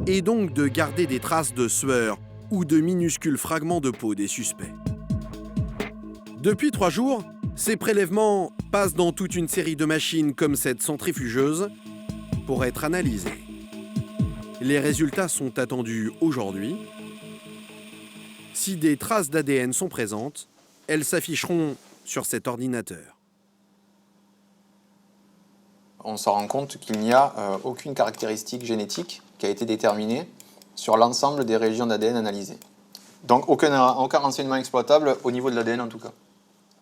et donc de garder des traces de sueur ou de minuscules fragments de peau des suspects. Depuis 3 jours, ces prélèvements passent dans toute une série de machines comme cette centrifugeuse pour être analysés. Les résultats sont attendus aujourd'hui. Si des traces d'ADN sont présentes, elles s'afficheront sur cet ordinateur. On se rend compte qu'il n'y a aucune caractéristique génétique qui a été déterminée sur l'ensemble des régions d'ADN analysées. Donc aucun renseignement exploitable au niveau de l'ADN en tout cas.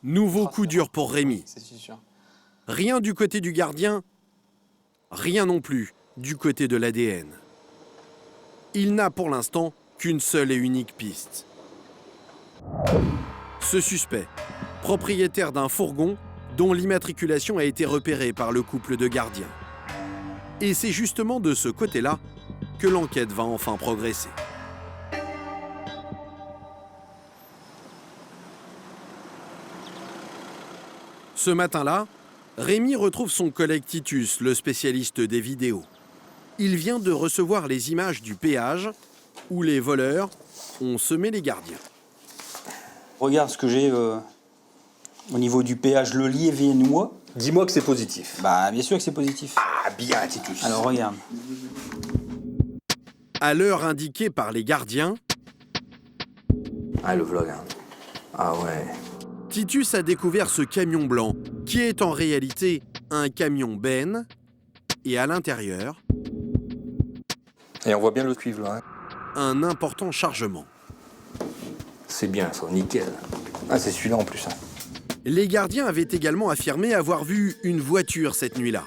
Nouveau coup dur pour Rémi. C'est sûr. Rien du côté du gardien, rien non plus du côté de l'ADN. Il n'a pour l'instant qu'une seule et unique piste. Ce suspect, propriétaire d'un fourgon dont l'immatriculation a été repérée par le couple de gardiens. Et c'est justement de ce côté-là que l'enquête va enfin progresser. Ce matin-là, Rémi retrouve son collègue Titus, le spécialiste des vidéos. Il vient de recevoir les images du péage où les voleurs ont semé les gardiens. Regarde ce que j'ai au niveau du péage Le Liévinois. Dis-moi que c'est positif. Bah, bien sûr que c'est positif. Ah, bien, Titus. Alors, regarde. À l'heure indiquée par les gardiens... Ah, le vlog. Hein. Ah ouais. Titus a découvert ce camion blanc, qui est en réalité un camion benne, et à l'intérieur... Et on voit bien le cuivre, là. Hein. Un important chargement. C'est bien, ça, nickel. Ah, c'est celui-là en plus. Hein. Les gardiens avaient également affirmé avoir vu une voiture cette nuit-là.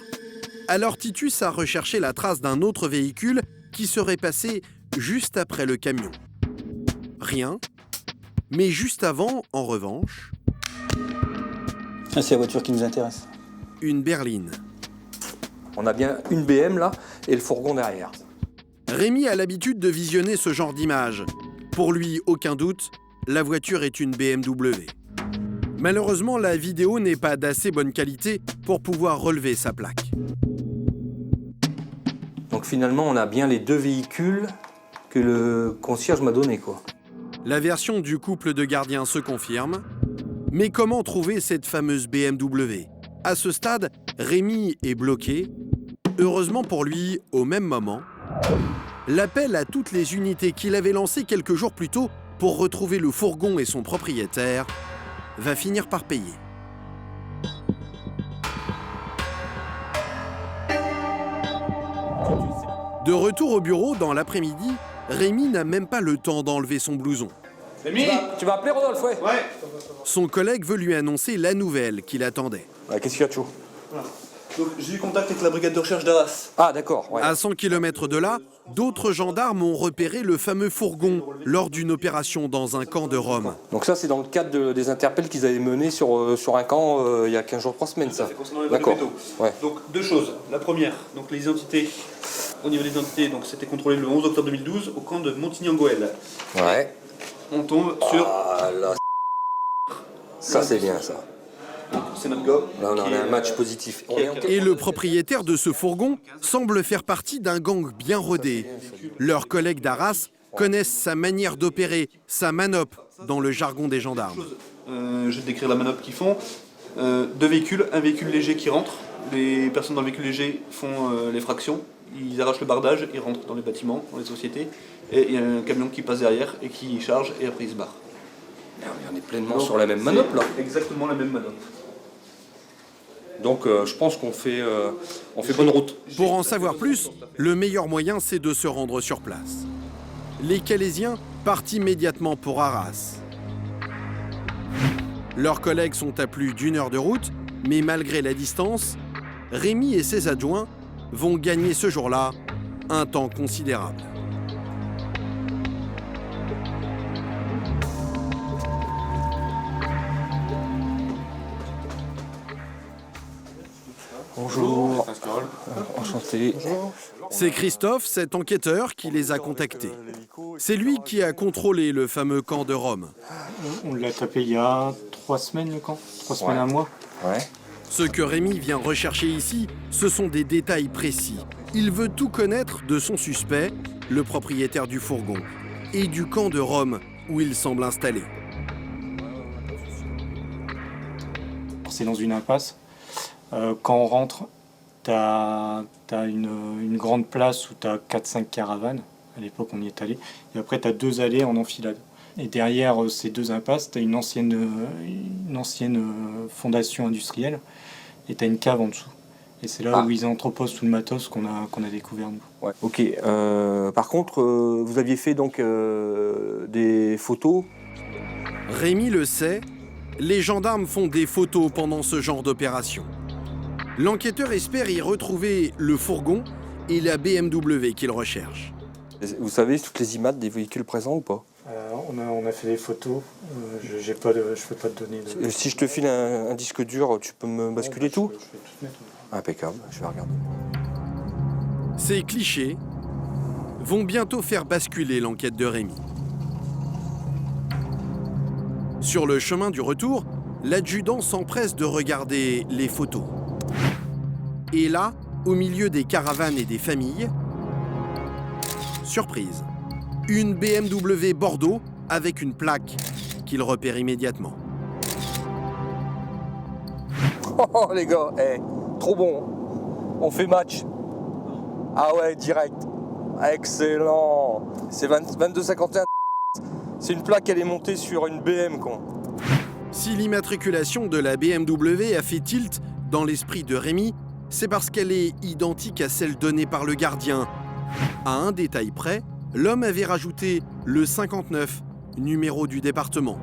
Alors Titus a recherché la trace d'un autre véhicule qui serait passé juste après le camion. Rien. Mais juste avant, en revanche... Ah, c'est la voiture qui nous intéresse. Une berline. On a bien une BM, là, et le fourgon derrière. Rémi a l'habitude de visionner ce genre d'images. Pour lui, aucun doute, la voiture est une BMW. Malheureusement, la vidéo n'est pas d'assez bonne qualité pour pouvoir relever sa plaque. Donc finalement, on a bien les 2 véhicules que le concierge m'a donné, quoi. La version du couple de gardiens se confirme. Mais comment trouver cette fameuse BMW ? À ce stade, Rémi est bloqué. Heureusement pour lui, au même moment, l'appel à toutes les unités qu'il avait lancées quelques jours plus tôt pour retrouver le fourgon et son propriétaire va finir par payer. De retour au bureau dans l'après-midi, Rémi n'a même pas le temps d'enlever son blouson. Rémi, tu vas appeler Rodolphe, ouais. Ouais. Son collègue veut lui annoncer la nouvelle qu'il attendait. Ouais, qu'est-ce qu'il y a de chaud ? Voilà. Donc j'ai eu contact avec la brigade de recherche d'Arras. Ah, d'accord. Ouais. À 100 km de là, d'autres gendarmes ont repéré le fameux fourgon lors d'une opération dans un camp de Rome. Donc ça, c'est dans le cadre des interpelles qu'ils avaient mené sur un camp il y a 15 jours, 3 semaines, ça. Concernant les D'accord. métaux. Ouais. Donc 2 choses. La première, donc les identités. Au niveau des identités, donc c'était contrôlé le 11 octobre 2012 au camp de Montigny-en-Goël. Ouais. On tombe sur... Ah là, ça c'est bien, ça. C'est notre gars. Là, on a un match positif. Et le propriétaire de ce fourgon semble faire partie d'un gang bien rodé. Leurs collègues d'Arras connaissent sa manière d'opérer, sa manope, dans le jargon des gendarmes. Je vais te décrire la manope qu'ils font. 2 véhicules, un véhicule léger qui rentre. Les personnes dans le véhicule léger font les fractions. Ils arrachent le bardage, ils rentrent dans les bâtiments, dans les sociétés. Et il y a un camion qui passe derrière et qui charge et après ils se barrent. On est pleinement sur la même manope, là. Exactement la même manope. Donc je pense qu'on fait bonne route. Pour en savoir plus, le meilleur moyen, c'est de se rendre sur place. Les Calaisiens partent immédiatement pour Arras. Leurs collègues sont à plus d'1 heure de route, mais malgré la distance, Rémi et ses adjoints vont gagner ce jour-là un temps considérable. Bonjour. Enchanté. C'est Christophe, cet enquêteur, qui les a contactés. C'est lui qui a contrôlé le fameux camp de Rome. On l'a tapé il y a 3 semaines, le camp. 3 semaines, un mois. Ouais. Ce que Rémi vient rechercher ici, ce sont des détails précis. Il veut tout connaître de son suspect, le propriétaire du fourgon, et du camp de Rome où il semble installé. C'est dans une impasse. Quand on rentre, t'as une grande place où t'as 4-5 caravanes. À l'époque, on y est allé. Et après, t'as 2 allées en enfilade. Et derrière ces 2 impasses, t'as une ancienne fondation industrielle. Et t'as une cave en dessous. Et c'est là où ils entreposent tout le matos qu'on a découvert, nous. Ouais. Ok. Par contre, vous aviez fait donc des photos. Rémi le sait, les gendarmes font des photos pendant ce genre d'opération. L'enquêteur espère y retrouver le fourgon et la BMW qu'il recherche. Vous savez toutes les images des véhicules présents ou pas? On a fait des photos. Je peux pas te donner. Si je te file un disque dur, tu peux me basculer tout? Je peux tout mettre. Impeccable, je vais regarder. Ces clichés vont bientôt faire basculer l'enquête de Rémi. Sur le chemin du retour, l'adjudant s'empresse de regarder les photos. Et là, au milieu des caravanes et des familles, surprise, une BMW Bordeaux avec une plaque qu'il repère immédiatement. Oh les gars, trop bon. On fait match. Ah ouais, direct. Excellent. C'est 2251. C'est une plaque, elle est montée sur une BM, quoi. Si l'immatriculation de la BMW a fait tilt dans l'esprit de Rémi, c'est parce qu'elle est identique à celle donnée par le gardien. À un détail près, l'homme avait rajouté le 59, numéro du département.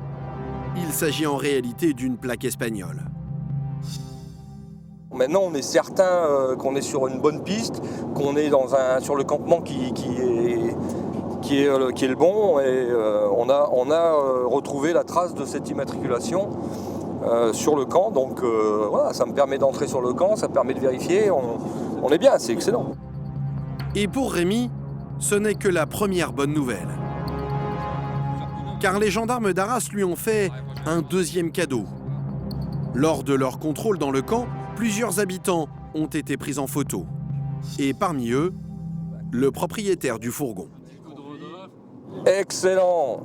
Il s'agit en réalité d'une plaque espagnole. Maintenant, on est certain qu'on est sur une bonne piste, qu'on est sur le campement qui est le bon, et on a retrouvé la trace de cette immatriculation sur le camp. Donc voilà, ça me permet d'entrer sur le camp, ça permet de vérifier. On est bien, c'est excellent. Et pour Rémi, ce n'est que la première bonne nouvelle. Car les gendarmes d'Arras lui ont fait un deuxième cadeau. Lors de leur contrôle dans le camp, plusieurs habitants ont été pris en photo. Et parmi eux, le propriétaire du fourgon. Excellent.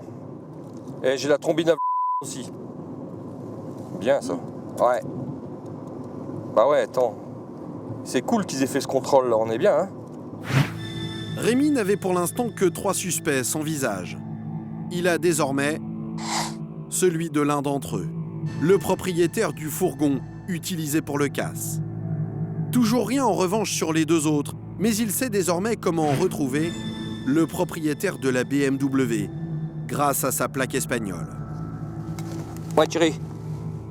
Et j'ai la trombine à aussi. Bien ça. Ouais. Bah ouais, attends. C'est cool qu'ils aient fait ce contrôle là, on est bien, hein. Rémi n'avait pour l'instant que 3 suspects sans visage. Il a désormais celui de l'un d'entre eux, le propriétaire du fourgon utilisé pour le casse. Toujours rien en revanche sur les 2 autres, mais il sait désormais comment retrouver le propriétaire de la BMW, grâce à sa plaque espagnole. Ouais, Thierry.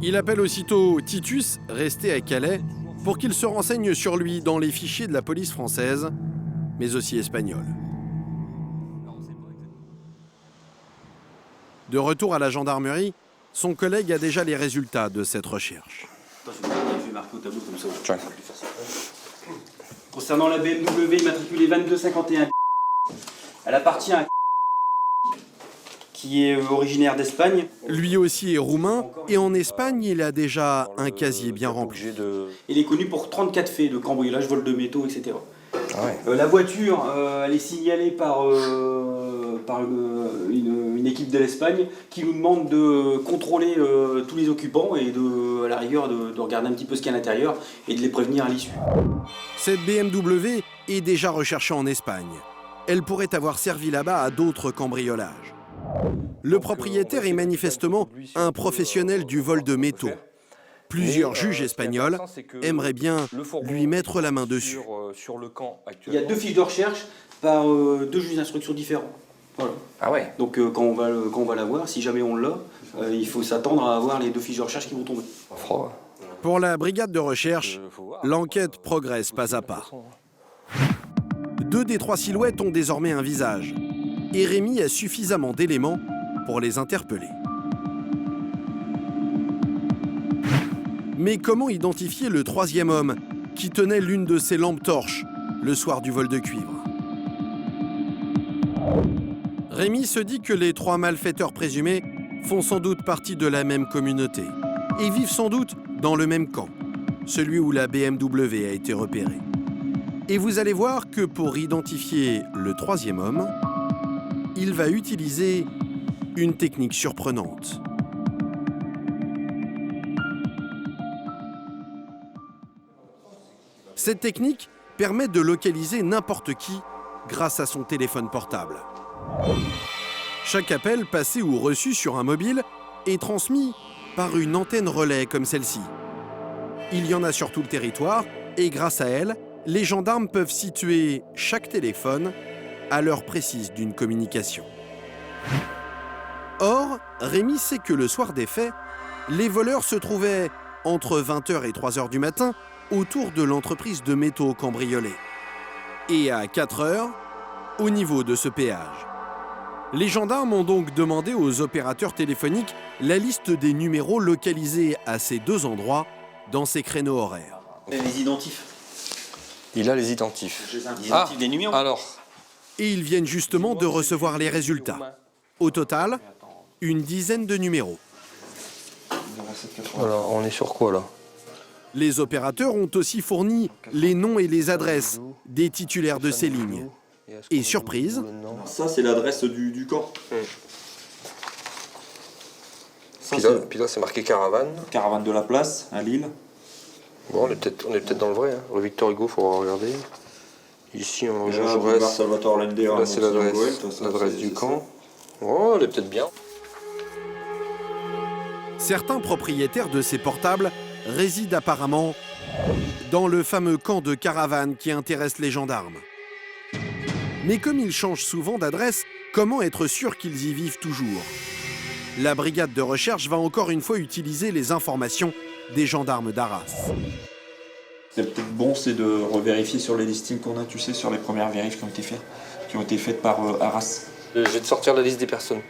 Il appelle aussitôt Titus, resté à Calais, pour qu'il se renseigne sur lui dans les fichiers de la police française, mais aussi espagnole. De retour à la gendarmerie, son collègue a déjà les résultats de cette recherche. Je vais marquer au tableau comme ça, ce sera plus facile. Concernant la BMW immatriculée 2251, elle appartient à qui est originaire d'Espagne. Lui aussi est roumain, et en Espagne, il a déjà un casier bien rempli. Il est connu pour 34 faits de cambriolage, vol de métaux, etc. Ah ouais. La voiture, elle est signalée par une équipe de l'Espagne qui nous demande de contrôler tous les occupants et à la rigueur de regarder un petit peu ce qu'il y a à l'intérieur et de les prévenir à l'issue. Cette BMW est déjà recherchée en Espagne. Elle pourrait avoir servi là-bas à d'autres cambriolages. Le propriétaire est manifestement un professionnel du vol de métaux. Plusieurs juges espagnols aimeraient bien lui mettre la main dessus. Il y a 2 fiches de recherche par 2 juges d'instruction différents. Voilà. Ah ouais. Donc quand on va la voir, si jamais on l'a, il faut s'attendre à avoir les 2 fiches de recherche qui vont tomber. Pour la brigade de recherche, l'enquête progresse pas à pas. 2 des 3 silhouettes ont désormais un visage. Et Rémi a suffisamment d'éléments pour les interpeller. Mais comment identifier le 3e homme qui tenait l'une de ses lampes torches le soir du vol de cuivre. Rémi se dit que les 3 malfaiteurs présumés font sans doute partie de la même communauté et vivent sans doute dans le même camp, celui où la BMW a été repérée. Et vous allez voir que pour identifier le 3e homme, il va utiliser une technique surprenante. Cette technique permet de localiser n'importe qui grâce à son téléphone portable. Chaque appel passé ou reçu sur un mobile est transmis par une antenne relais comme celle-ci. Il y en a sur tout le territoire et grâce à elle, les gendarmes peuvent situer chaque téléphone à l'heure précise d'une communication. Or, Rémi sait que le soir des faits, les voleurs se trouvaient entre 20h et 3h du matin autour de l'entreprise de métaux cambriolés. Et à 4h, au niveau de ce péage. Les gendarmes ont donc demandé aux opérateurs téléphoniques la liste des numéros localisés à ces 2 endroits dans ces créneaux horaires. Les identifs. Il a les identifs. Les identifs des numéros. Alors. Et ils viennent justement de recevoir les résultats. Au total, une dizaine de numéros. Alors, on est sur quoi là? Les opérateurs ont aussi fourni les noms et les adresses des titulaires de ces lignes. Et surprise, ça c'est l'adresse du camp. Puis là c'est marqué Caravane. Caravane de la place, à Lille. Bon, on est peut-être dans le vrai. Hein. Le Victor Hugo, il faudra regarder. Ici, on a Jaurès. Là c'est l'adresse du camp. Oh, elle est peut-être bien. Certains propriétaires de ces portables résident apparemment dans le fameux camp de Caravane qui intéresse les gendarmes. Mais comme ils changent souvent d'adresse, comment être sûr qu'ils y vivent toujours? La brigade de recherche va encore une fois utiliser les informations des gendarmes d'Arras. C'est peut-être bon, c'est de revérifier sur les listings qu'on a, tu sais, sur les premières vérifs qui ont été faites par Arras. Je vais te sortir la liste des personnes.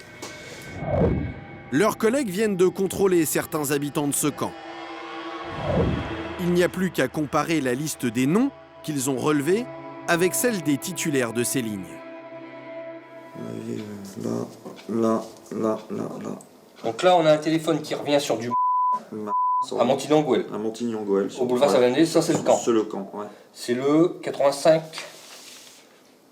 Leurs collègues viennent de contrôler certains habitants de ce camp. Il n'y a plus qu'à comparer la liste des noms qu'ils ont relevés avec celle des titulaires de ces lignes. Là. Donc là, on a un téléphone qui revient sur du à Montigny-en-Gouel. À Montigny-en-Gouel. Au boulevard Saint-Vendée, ça c'est le camp. C'est le camp, ouais. C'est le 85,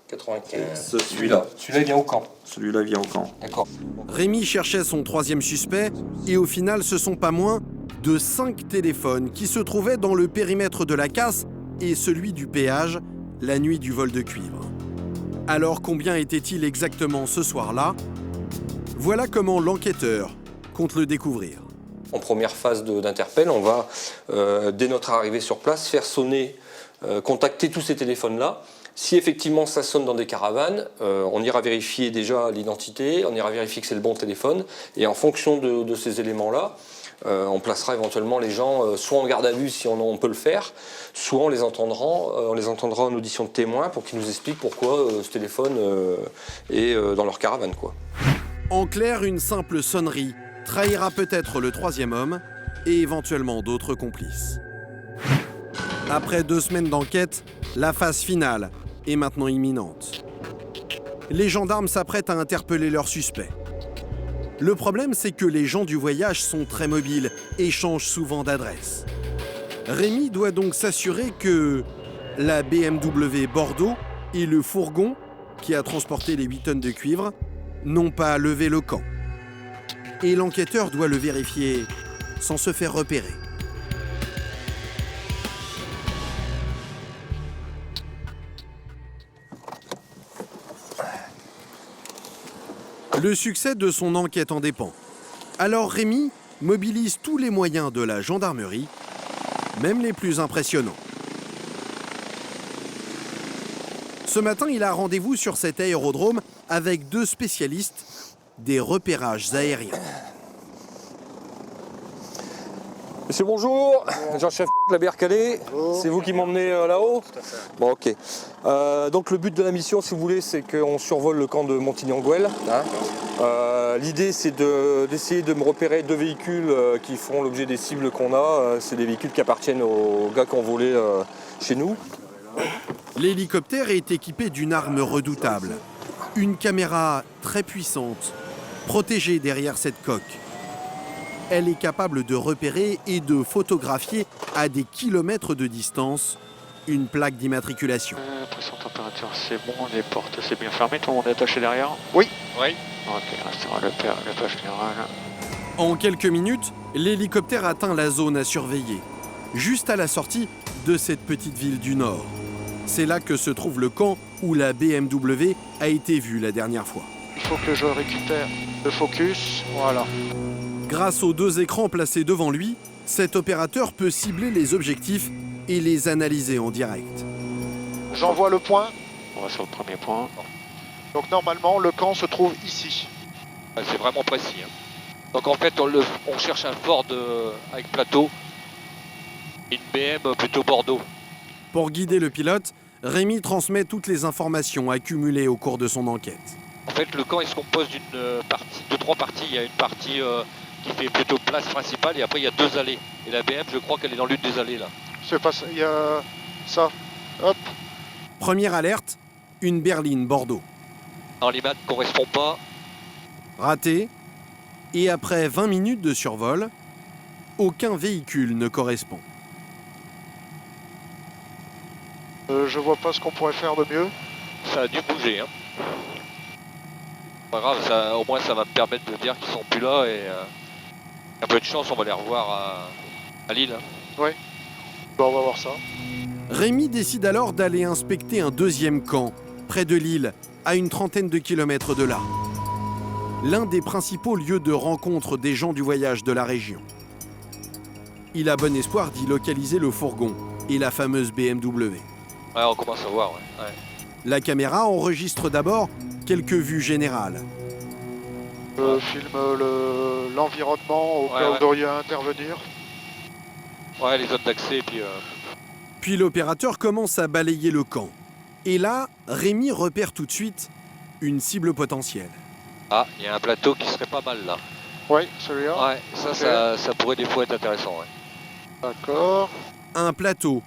95. Celui-là il vient au camp. Celui-là vient au camp. D'accord. Rémi cherchait son 3e suspect et au final, ce sont pas moins de 5 téléphones qui se trouvaient dans le périmètre de la casse et celui du péage la nuit du vol de cuivre. Alors combien était-il exactement ce soir-là? Voilà comment l'enquêteur compte le découvrir. En première phase d'interpelle, on va, dès notre arrivée sur place, faire sonner, contacter tous ces téléphones-là. Si effectivement ça sonne dans des caravanes, on ira vérifier déjà l'identité, on ira vérifier que c'est le bon téléphone, et en fonction de ces éléments-là, on placera éventuellement les gens soit en garde à vue si on peut le faire, soit on les entendra en audition de témoin pour qu'ils nous expliquent pourquoi ce téléphone est dans leur caravane, quoi. En clair, une simple sonnerie trahira peut-être le 3e homme et éventuellement d'autres complices. Après 2 semaines d'enquête, la phase finale est maintenant imminente. Les gendarmes s'apprêtent à interpeller leurs suspects. Le problème, c'est que les gens du voyage sont très mobiles et changent souvent d'adresse. Rémi doit donc s'assurer que la BMW Bordeaux et le fourgon qui a transporté les 8 tonnes de cuivre n'ont pas levé le camp. Et l'enquêteur doit le vérifier sans se faire repérer. Le succès de son enquête en dépend. Alors Rémi mobilise tous les moyens de la gendarmerie, même les plus impressionnants. Ce matin, il a rendez-vous sur cet aérodrome avec 2 spécialistes des repérages aériens. Monsieur, bonjour. Jean-chef de la BRKD. C'est vous qui m'emmenez là-haut? Tout à fait. Bon, ok. Donc le but de la mission, si vous voulez, c'est qu'on survole le camp de Montigny-en-Gouel. L'idée, c'est d'essayer de me repérer 2 véhicules qui font l'objet des cibles qu'on a. C'est des véhicules qui appartiennent aux gars qui ont volé chez nous. L'hélicoptère est équipé d'une arme redoutable. Une caméra très puissante, protégée derrière cette coque. Elle est capable de repérer et de photographier à des kilomètres de distance une plaque d'immatriculation. Pression température, c'est bon, les portes c'est bien fermé, tout le monde est attaché derrière. Oui. Oui. Ok, là c'est le page général. En quelques minutes, l'hélicoptère atteint la zone à surveiller, juste à la sortie de cette petite ville du Nord. C'est là que se trouve le camp où la BMW a été vue la dernière fois. Il faut que je récupère le focus, voilà. Grâce aux 2 écrans placés devant lui, cet opérateur peut cibler les objectifs et les analyser en direct. J'envoie le point. On va sur le premier point. Donc normalement, le camp se trouve ici. C'est vraiment précis. Hein. Donc en fait, on cherche un Ford avec plateau, une BM plutôt Bordeaux. Pour guider le pilote, Rémi transmet toutes les informations accumulées au cours de son enquête. En fait, le camp il se compose de 3 parties. Il y a une partie qui fait plutôt place principale et après il y a 2 allées. Et la BM, je crois qu'elle est dans l'une des allées là. C'est pas ça, il y a ça. Hop. Première alerte, une berline Bordeaux. Alors les maths ne correspondent pas. Raté. Et après 20 minutes de survol, aucun véhicule ne correspond. Je vois pas ce qu'on pourrait faire de mieux. Ça a dû bouger. Hein. Pas grave, au moins ça va me permettre de dire qu'ils sont plus là et un peu de chance, on va les revoir à Lille. Hein. Oui, bon, on va voir ça. Rémi décide alors d'aller inspecter un 2e camp, près de Lille, à une trentaine de kilomètres de là. L'un des principaux lieux de rencontre des gens du voyage de la région. Il a bon espoir d'y localiser le fourgon et la fameuse BMW. Ouais, on commence à voir, ouais. La caméra enregistre d'abord quelques vues générales. Je filme l'environnement au cas où vous devriez intervenir. Ouais, les zones d'accès, puis... Puis l'opérateur commence à balayer le camp. Et là, Rémi repère tout de suite une cible potentielle. Ah, il y a un plateau qui serait pas mal là. Oui, celui-là. Ouais, ça pourrait des fois être intéressant, ouais. D'accord. Un plateau,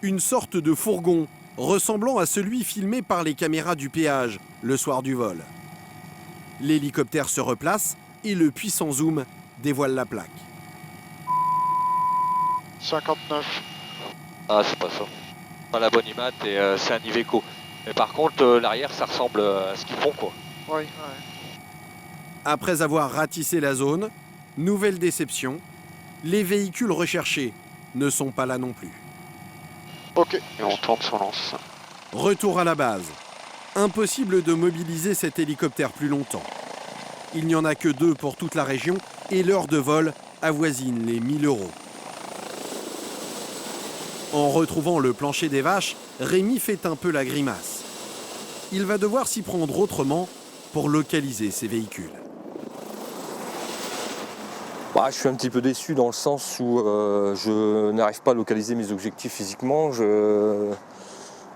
une sorte de fourgon ressemblant à celui filmé par les caméras du péage le soir du vol. L'hélicoptère se replace et le puissant zoom dévoile la plaque. 59. Ah, c'est pas ça. Pas la bonne image et c'est un Iveco. Mais par contre, l'arrière, ça ressemble à ce qu'ils font, quoi. Oui, Après avoir ratissé la zone, nouvelle déception, les véhicules recherchés ne sont pas là non plus. Ok. Et on tourne sur lance. Retour à la base. Impossible de mobiliser cet hélicoptère plus longtemps. Il n'y en a que 2 pour toute la région et l'heure de vol avoisine les 1 000 €. En retrouvant le plancher des vaches, Rémi fait un peu la grimace. Il va devoir s'y prendre autrement pour localiser ses véhicules. Je suis un petit peu déçu dans le sens où je n'arrive pas à localiser mes objectifs physiquement. Je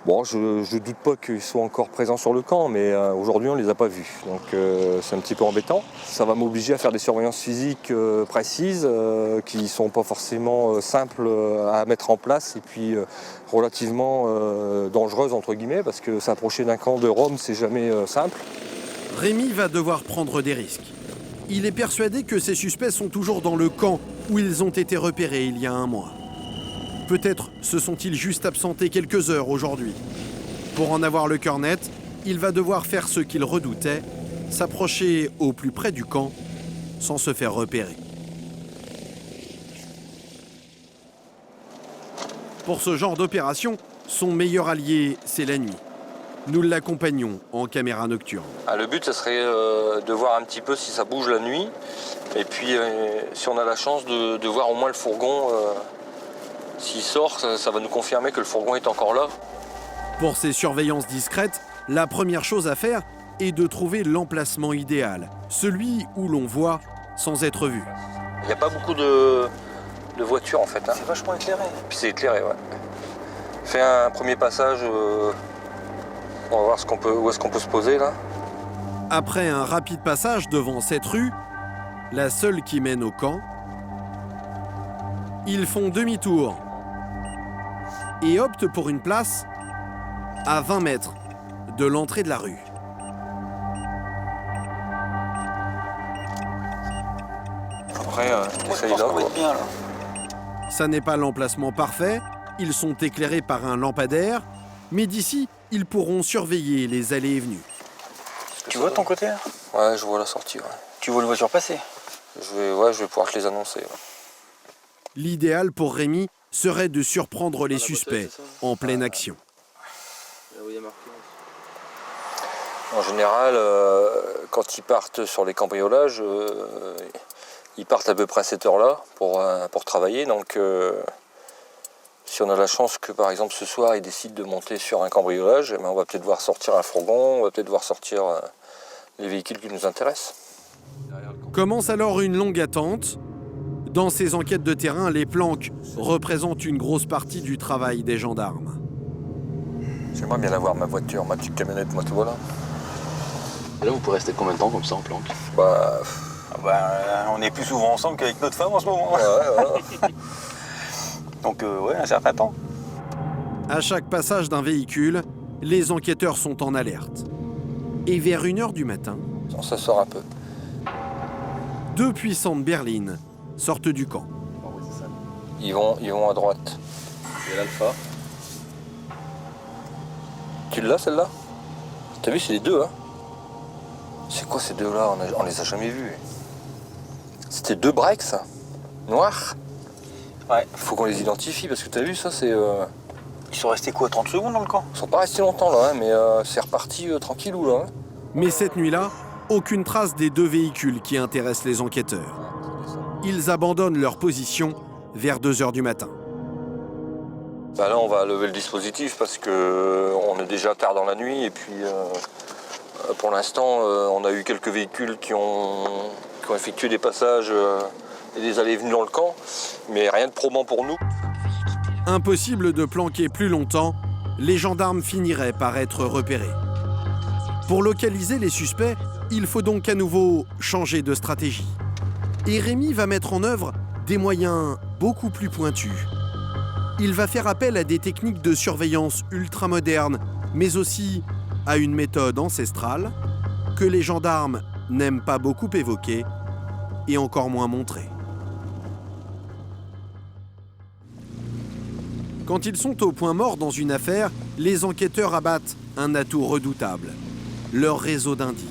doute pas qu'ils soient encore présents sur le camp, mais aujourd'hui on ne les a pas vus. Donc c'est un petit peu embêtant. Ça va m'obliger à faire des surveillances physiques précises qui ne sont pas forcément simples à mettre en place et puis relativement dangereuses entre guillemets parce que s'approcher d'un camp de Rome c'est jamais simple. Rémi va devoir prendre des risques. Il est persuadé que ces suspects sont toujours dans le camp où ils ont été repérés il y a 1 mois. Peut-être se sont-ils juste absentés quelques heures aujourd'hui. Pour en avoir le cœur net, il va devoir faire ce qu'il redoutait, s'approcher au plus près du camp sans se faire repérer. Pour ce genre d'opération, son meilleur allié, c'est la nuit. Nous l'accompagnons en caméra nocturne. Le but, ce serait de voir un petit peu si ça bouge la nuit. Et puis, si on a la chance de voir au moins le fourgon, s'il sort, ça va nous confirmer que le fourgon est encore là. Pour ces surveillances discrètes, la première chose à faire est de trouver l'emplacement idéal, celui où l'on voit sans être vu. Il n'y a pas beaucoup de voitures en fait. Hein. C'est vachement éclairé. Puis c'est éclairé, ouais. Fais un premier passage. On va voir où est-ce qu'on peut se poser là. Après un rapide passage devant cette rue, la seule qui mène au camp, ils font demi-tour et opte pour une place à 20 mètres de l'entrée de la rue. Après, essaye là, quoi. Ça n'est pas l'emplacement parfait, ils sont éclairés par un lampadaire, mais d'ici, ils pourront surveiller les allées et venues. Tu vois de ton côté là? Ouais, je vois la sortie. Ouais. Tu vois les voitures passer? Je vais pouvoir te les annoncer. Ouais. L'idéal pour Rémi serait de surprendre les suspects en pleine action. En général, quand ils partent sur les cambriolages, ils partent à peu près à cette heure-là pour travailler. Donc, si on a la chance que, par exemple, ce soir, ils décident de monter sur un cambriolage, on va peut-être voir sortir un fourgon, on va peut-être voir sortir les véhicules qui nous intéressent. Commence alors une longue attente. Dans ces enquêtes de terrain, les planques représentent une grosse partie du travail des gendarmes. J'aimerais bien avoir ma voiture, ma petite camionnette, moi, tout voilà. Et là, vous pouvez rester combien de temps comme ça en planque? On est plus souvent ensemble qu'avec notre femme en ce moment. Ouais. Donc, un certain temps. À chaque passage d'un véhicule, les enquêteurs sont en alerte. Et vers 1h du matin, ça sort un peu. 2 puissantes berlines sortent du camp. Ils vont à droite. Il y a l'Alpha. Tu l'as, celle-là? T'as vu, c'est les deux, hein? C'est quoi ces deux-là? On les a jamais vus. C'était 2 breaks, ça? Noirs? Ouais. Faut qu'on les identifie, parce que t'as vu, ça, c'est... Ils sont restés quoi, 30 secondes dans le camp? Ils sont pas restés longtemps, là, hein, mais c'est reparti tranquillou, là. Hein. Mais cette nuit-là, aucune trace des 2 véhicules qui intéressent les enquêteurs. Ils abandonnent leur position vers 2h du matin. Bah là, on va lever le dispositif parce qu'on est déjà tard dans la nuit et puis pour l'instant, on a eu quelques véhicules qui ont effectué des passages et des allées et venues dans le camp, mais rien de probant pour nous. Impossible de planquer plus longtemps, les gendarmes finiraient par être repérés. Pour localiser les suspects, il faut donc à nouveau changer de stratégie. Et Rémi va mettre en œuvre des moyens beaucoup plus pointus. Il va faire appel à des techniques de surveillance ultramodernes, mais aussi à une méthode ancestrale que les gendarmes n'aiment pas beaucoup évoquer et encore moins montrer. Quand ils sont au point mort dans une affaire, les enquêteurs abattent un atout redoutable, leur réseau d'indices.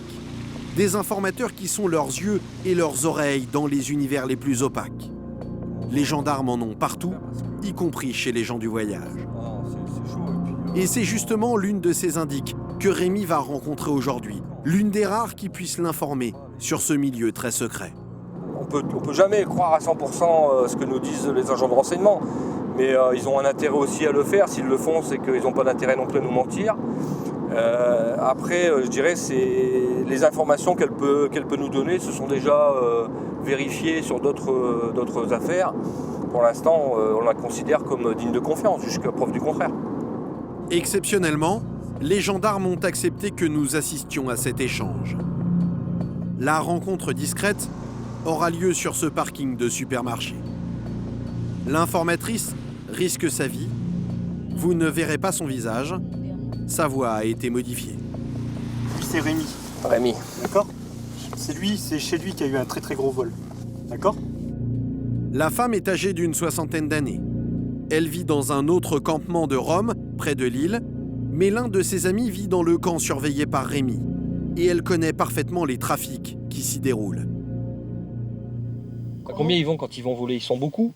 Des informateurs qui sont leurs yeux et leurs oreilles dans les univers les plus opaques. Les gendarmes en ont partout, y compris chez les gens du voyage. Et c'est justement l'une de ces indices que Rémi va rencontrer aujourd'hui, l'une des rares qui puisse l'informer sur ce milieu très secret. On peut jamais croire à 100% ce que nous disent les agents de renseignement, mais ils ont un intérêt aussi à le faire. S'ils le font, c'est qu'ils n'ont pas d'intérêt non plus à nous mentir. Après, je dirais, c'est les informations qu'elle peut nous donner, ce sont déjà vérifiées sur d'autres affaires. Pour l'instant, on la considère comme digne de confiance, jusqu'à preuve du contraire. Exceptionnellement, les gendarmes ont accepté que nous assistions à cet échange. La rencontre discrète aura lieu sur ce parking de supermarché. L'informatrice risque sa vie. Vous ne verrez pas son visage. Sa voix a été modifiée. C'est Rémi. Rémi. D'accord? C'est chez lui qu'il y a eu un très très gros vol. D'accord? La femme est âgée d'une 60aine d'années. Elle vit dans un autre campement de Rome, près de Lille, mais l'un de ses amis vit dans le camp surveillé par Rémi. Et elle connaît parfaitement les trafics qui s'y déroulent. À combien ils vont quand ils vont voler? Ils sont beaucoup?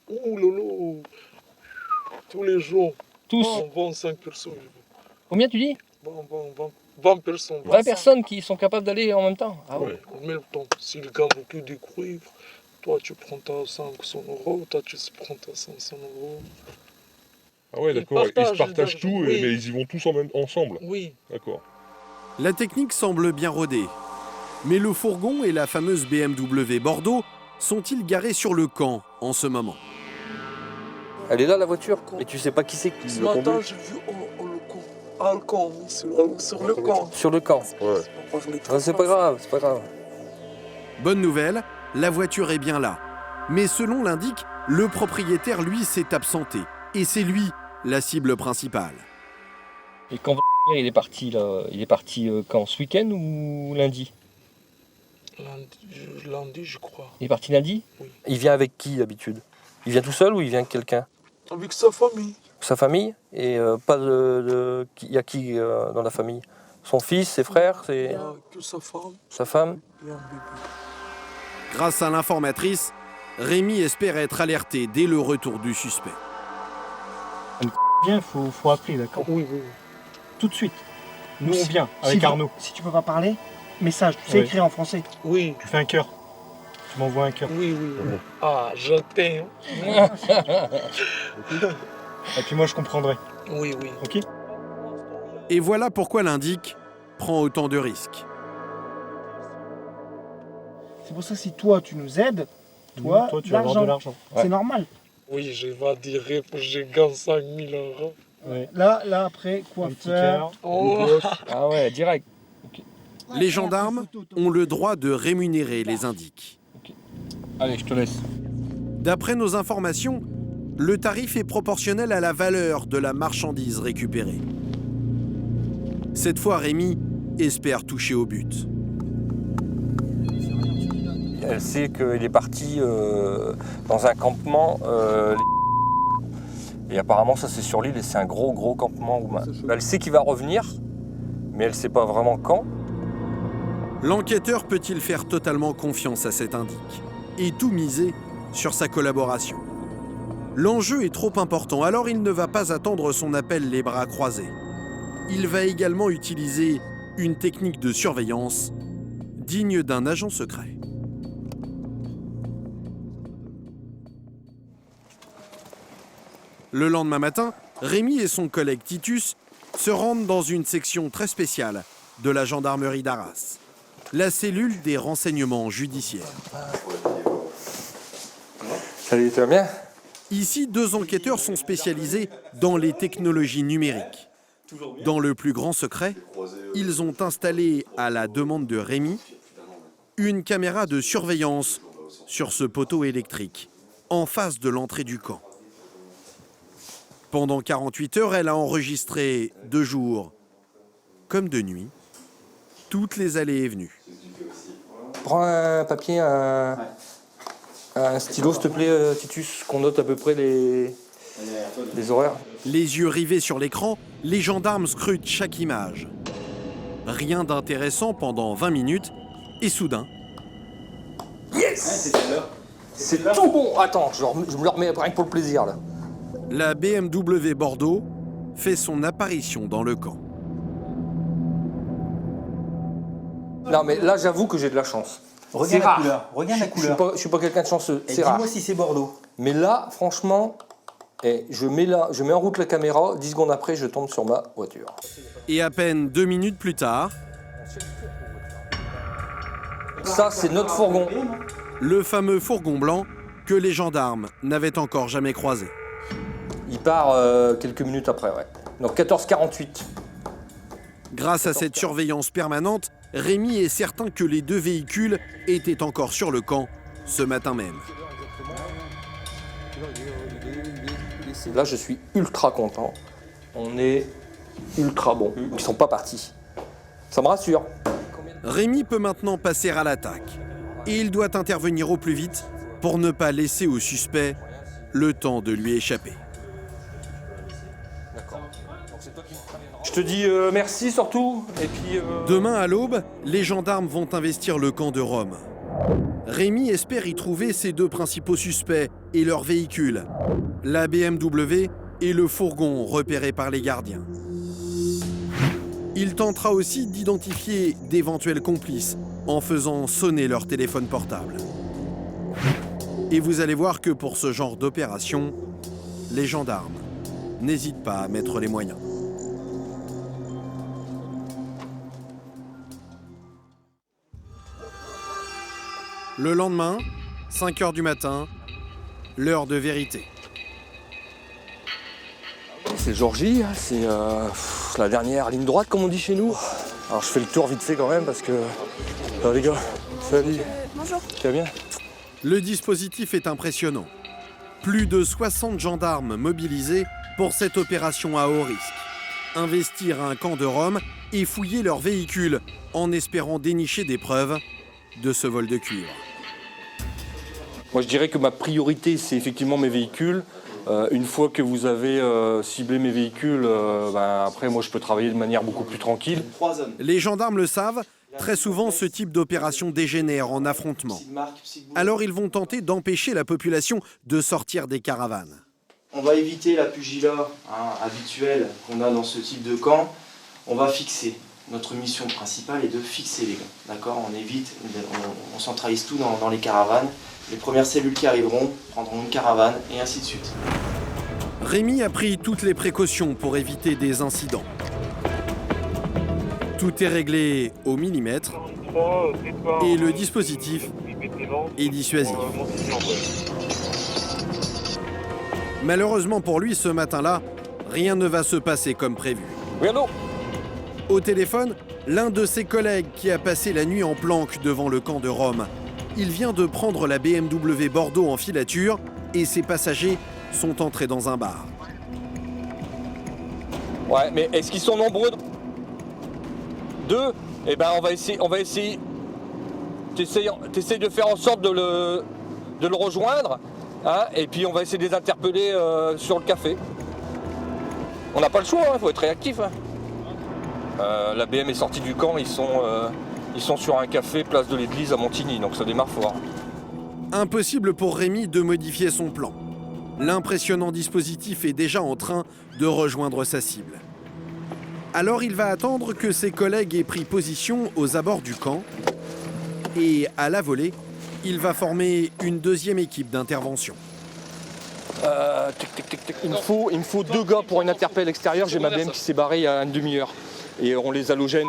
Oh lolo, tous les jours. Tous? 25 personnes. Combien tu dis? 20 personnes. 20 personnes qui sont capables d'aller en même temps? Ah ouais, en même temps. S'ils gagnent que des cuivres, toi tu prends ta 500 €, toi tu prends ta 500 €. Ah ouais, d'accord, ils se partagent tout, oui. Mais ils y vont tous ensemble? Oui. D'accord. La technique semble bien rodée. Mais le fourgon et la fameuse BMW Bordeaux sont-ils garés sur le camp en ce moment? Elle est là, la voiture? Et tu sais pas qui c'est qui Ce matin, j'ai vu le camp, sur le camp. Sur le camp? Ouais. C'est pas grave, c'est pas grave. Bonne nouvelle, la voiture est bien là. Mais selon l'indique, le propriétaire, lui, s'est absenté. Et c'est lui la cible principale. Et quand il est parti là, il est parti quand, ce week-end ou lundi? Lundi, je crois. Il est parti lundi? Oui. Il vient avec qui d'habitude? Il vient tout seul ou il vient avec quelqu'un? Avec sa famille. Sa famille? Et pas de... Il y a qui dans la famille? Son fils, ses frères? Il n'y a que sa femme. Sa femme? Et un bébé. Grâce à l'informatrice, Rémi espère être alerté dès le retour du suspect. Bien, faut appeler, d'accord? Oui, oui. Tout de suite. Nous, on vient avec Arnaud. Si tu peux pas parler, message, tu sais écrire en français. Oui. Tu fais un cœur. Tu m'envoies un cœur. Oui, oui. Ah, je t'aime. Et puis moi, je comprendrai. Oui, oui. Ok? Et voilà pourquoi l'Indic prend autant de risques. C'est pour ça que si toi, tu nous aides, toi tu vas avoir de l'argent. C'est normal. Oui, je vais dire que je gagne 5 000 euros. Ouais. Là, après, quoi faire? Oh. Ah ouais, direct. Okay. Les gendarmes ont le droit de rémunérer les Indics. Okay. Allez, je te laisse. D'après nos informations, le tarif est proportionnel à la valeur de la marchandise récupérée. Cette fois, Rémi espère toucher au but. Elle sait qu'il est parti dans un campement. Et apparemment, ça c'est sur l'île et c'est un gros campement roumain. Elle sait qu'il va revenir, mais elle ne sait pas vraiment quand. L'enquêteur peut-il faire totalement confiance à cet Indic et tout miser sur sa collaboration? L'enjeu est trop important, alors il ne va pas attendre son appel les bras croisés. Il va également utiliser une technique de surveillance digne d'un agent secret. Le lendemain matin, Rémi et son collègue Titus se rendent dans une section très spéciale de la gendarmerie d'Arras, la cellule des renseignements judiciaires. Salut, tu vas bien? Ici, 2 enquêteurs sont spécialisés dans les technologies numériques. Dans le plus grand secret, ils ont installé, à la demande de Rémi, une caméra de surveillance sur ce poteau électrique, en face de l'entrée du camp. Pendant 48 heures, elle a enregistré de jour comme de nuit toutes les allées et venues. Prends un papier, un stylo, s'il te plaît, Titus, qu'on note à peu près les horaires. Les yeux rivés sur l'écran, les gendarmes scrutent chaque image. Rien d'intéressant pendant 20 minutes, et soudain... Yes! C'est tout bon! Attends, je me le remets rien que pour le plaisir, là. La BMW Bordeaux fait son apparition dans le camp. Non, mais là, j'avoue que j'ai de la chance. Regarde la couleur. Regarde la couleur. Je suis pas quelqu'un de chanceux. Et C'est rare. dis-moi si c'est Bordeaux. Mais là, franchement, je mets en route la caméra. 10 secondes après, je tombe sur ma voiture. Et à peine 2 minutes plus tard... Ça, c'est notre fourgon. Le fameux fourgon blanc que les gendarmes n'avaient encore jamais croisé. Il part quelques minutes après, ouais. Donc 14h48. Grâce à cette surveillance permanente, Rémi est certain que les 2 véhicules étaient encore sur le camp ce matin même. Là, je suis ultra content. On est ultra bon. Ils sont pas partis. Ça me rassure. Rémi peut maintenant passer à l'attaque. Et il doit intervenir au plus vite pour ne pas laisser au suspect le temps de lui échapper. Je te dis merci surtout. Et puis. Demain à l'aube, les gendarmes vont investir le camp de Rome. Rémi espère y trouver ses 2 principaux suspects et leurs véhicules, la BMW et le fourgon repéré par les gardiens. Il tentera aussi d'identifier d'éventuels complices en faisant sonner leur téléphone portable. Et vous allez voir que pour ce genre d'opération, les gendarmes n'hésitent pas à mettre les moyens. Le lendemain, 5 h du matin, l'heure de vérité. C'est Georgie, c'est la dernière ligne droite comme on dit chez nous. Alors je fais le tour vite fait quand même parce que... les gars, salut. Bonjour. Tu vas bien? Le dispositif est impressionnant. Plus de 60 gendarmes mobilisés pour cette opération à haut risque. Investir un camp de Rome et fouiller leurs véhicules en espérant dénicher des preuves de ce vol de cuivre. Moi je dirais que ma priorité c'est effectivement mes véhicules. Une fois que vous avez ciblé mes véhicules, après moi je peux travailler de manière beaucoup plus tranquille. Les gendarmes le savent, très souvent ce type d'opération dégénère en affrontement. Alors ils vont tenter d'empêcher la population de sortir des caravanes. On va éviter la pugilat habituelle qu'on a dans ce type de camp. On va fixer. Notre mission principale est de fixer les gars. D'accord ? On évite, on centralise tout dans les caravanes. Les premières cellules qui arriveront prendront une caravane et ainsi de suite. Rémi a pris toutes les précautions pour éviter des incidents. Tout est réglé au millimètre et le dispositif est dissuasif. Malheureusement pour lui, ce matin-là, rien ne va se passer comme prévu. Oui, allô ? Au téléphone, l'un de ses collègues qui a passé la nuit en planque devant le camp de Rome. Il vient de prendre la BMW Bordeaux en filature et ses passagers sont entrés dans un bar. Ouais, mais est-ce qu'ils sont nombreux ? 2 ? Eh ben on va essayer. T'essayes de faire en sorte de le rejoindre, hein, et puis on va essayer de les interpeller sur le café. On n'a pas le choix, il faut être réactif. Hein. La BM est sortie du camp, ils sont sur un café place de l'Église à Montigny, donc ça démarre fort. Impossible pour Rémi de modifier son plan. L'impressionnant dispositif est déjà en train de rejoindre sa cible. Alors il va attendre que ses collègues aient pris position aux abords du camp et, à la volée, il va former une deuxième équipe d'intervention. Il me faut 2 gars pour une interpelle extérieure, j'ai ma BM qui s'est barrée il y a une demi-heure et on les halogène.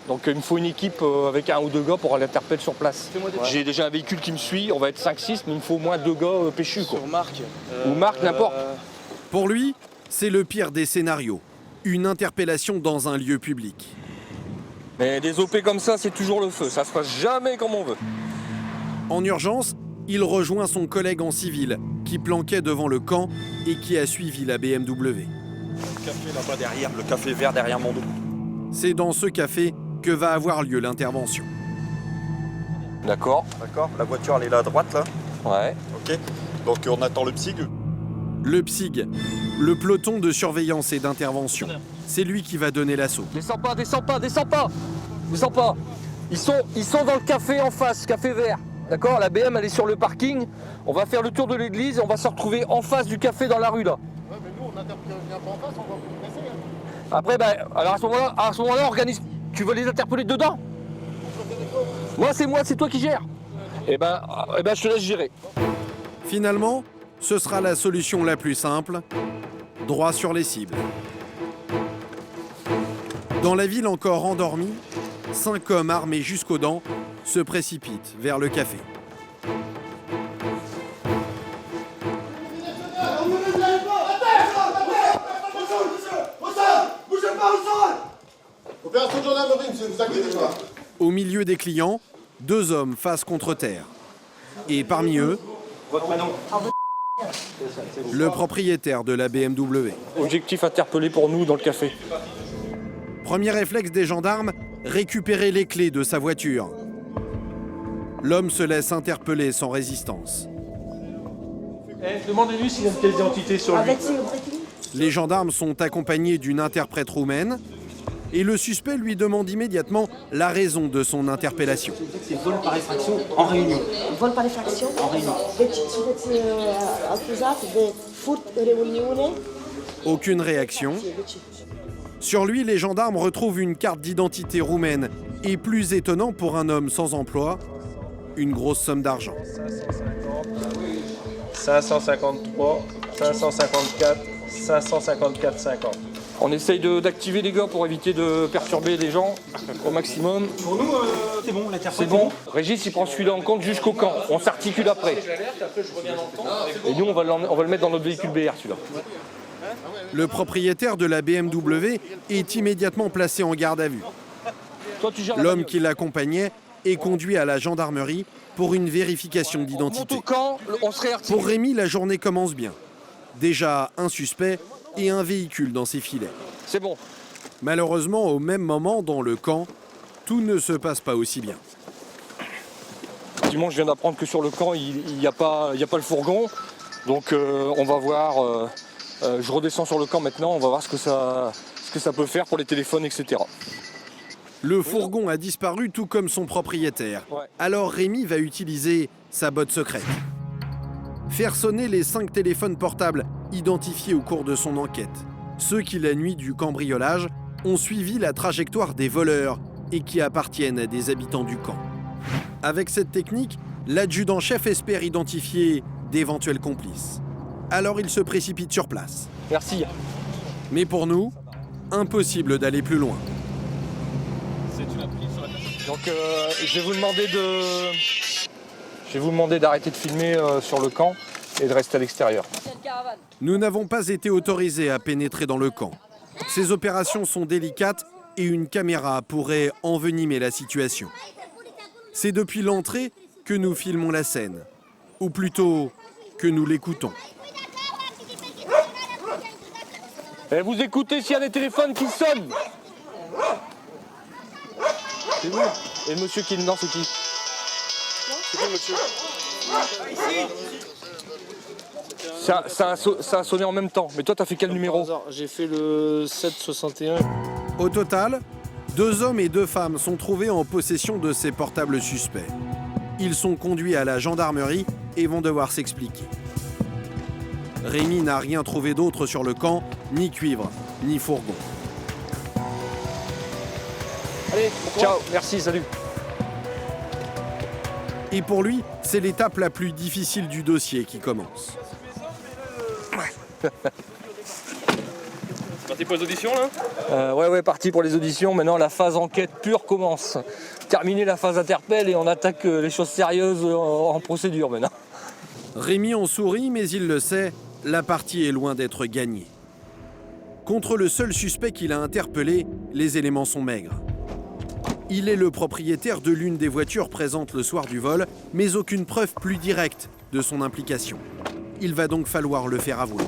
Donc il me faut une équipe avec 1 ou 2 gars pour l'interpelle sur place. J'ai déjà un véhicule qui me suit, on va être 5-6, mais il me faut au moins 2 gars péchus. Quoi. Sur Marc. Ou Marc, n'importe. Pour lui, c'est le pire des scénarios. Une interpellation dans un lieu public. Mais des OP comme ça, c'est toujours le feu. Ça se passe jamais comme on veut. En urgence, il rejoint son collègue en civil qui planquait devant le camp et qui a suivi la BMW. Le café là-bas derrière, le café vert derrière mon dos. C'est dans ce café que va avoir lieu l'intervention. D'accord. D'accord, la voiture elle est là à droite là. Ouais. Ok, donc on attend le PSIG. Le PSIG, le peloton de surveillance et d'intervention. C'est lui qui va donner l'assaut. Descends pas. Ils sont dans le café en face, café vert. D'accord, la BM elle est sur le parking. On va faire le tour de l'église et on va se retrouver en face du café dans la rue là. Ouais, mais nous on n'intervient pas en face, on va vous presser. Hein. Après, alors à ce moment-là, organise. Tu veux les interpeller dedans ? Moi, c'est toi qui gères. Eh ben, je te laisse gérer. Finalement, ce sera la solution la plus simple. Droit sur les cibles. Dans la ville encore endormie, 5 hommes armés jusqu'aux dents se précipitent vers le café. Opération de gendarmerie, monsieur, vous inquiétez pas. Au milieu des clients, 2 hommes face contre terre. Et parmi eux, le propriétaire de la BMW. Objectif interpellé pour nous dans le café. Premier réflexe des gendarmes, récupérer les clés de sa voiture. L'homme se laisse interpeller sans résistance. Demandez-lui s'il a une pièce d'identité sur lui. Les gendarmes sont accompagnés d'une interprète roumaine et le suspect lui demande immédiatement la raison de son interpellation. C'est vol par effraction en réunion. Vol par effraction en réunion. Aucune réaction. Sur lui, les gendarmes retrouvent une carte d'identité roumaine et, plus étonnant pour un homme sans emploi, une grosse somme d'argent. 553, 554, 554,50. On essaye d'activer les gars pour éviter de perturber les gens au maximum. Pour nous, c'est bon, l'interprète. C'est bon. Régis, il prend celui-là en compte jusqu'au camp. On s'articule après. Et nous, on va le mettre dans notre véhicule BR, celui-là. Le propriétaire de la BMW est immédiatement placé en garde à vue. L'homme qui l'accompagnait est conduit à la gendarmerie pour une vérification d'identité. Pour Rémi, la journée commence bien. Déjà un suspect et un véhicule dans ses filets. C'est bon. Malheureusement, au même moment, dans le camp, tout ne se passe pas aussi bien. Dimanche, je viens d'apprendre que sur le camp, il n'y a pas le fourgon. Donc on va voir, je redescends sur le camp maintenant, on va voir ce que ça peut faire pour les téléphones, etc. Le fourgon a disparu tout comme son propriétaire. Ouais. Alors Rémi va utiliser sa botte secrète. Faire sonner les 5 téléphones portables identifiés au cours de son enquête. Ceux qui, la nuit du cambriolage, ont suivi la trajectoire des voleurs et qui appartiennent à des habitants du camp. Avec cette technique, l'adjudant-chef espère identifier d'éventuels complices. Alors il se précipite sur place. Merci. Mais pour nous, impossible d'aller plus loin. Donc je vais vous demander d'arrêter de filmer sur le camp et de rester à l'extérieur. Nous n'avons pas été autorisés à pénétrer dans le camp. Ces opérations sont délicates et une caméra pourrait envenimer la situation. C'est depuis l'entrée que nous filmons la scène, ou plutôt que nous l'écoutons. Et vous écoutez s'il y a des téléphones qui sonnent. C'est vous. Et le monsieur qui est dedans, c'est qui? C'est qui, monsieur? Ça a sonné en même temps. Mais toi, t'as fait quel numéro? J'ai fait le 761. Au total, 2 hommes et 2 femmes sont trouvés en possession de ces portables suspects. Ils sont conduits à la gendarmerie et vont devoir s'expliquer. Rémi n'a rien trouvé d'autre sur le camp, ni cuivre, ni fourgon. Allez, ciao, merci, salut. Et pour lui, c'est l'étape la plus difficile du dossier qui commence. Parti pour les auditions là? Ouais, parti pour les auditions. Maintenant, la phase enquête pure commence. Terminer la phase interpelle et on attaque les choses sérieuses en procédure maintenant. Rémi en sourit, mais il le sait, la partie est loin d'être gagnée. Contre le seul suspect qu'il a interpellé, les éléments sont maigres. Il est le propriétaire de l'une des voitures présentes le soir du vol, mais aucune preuve plus directe de son implication. Il va donc falloir le faire avouer.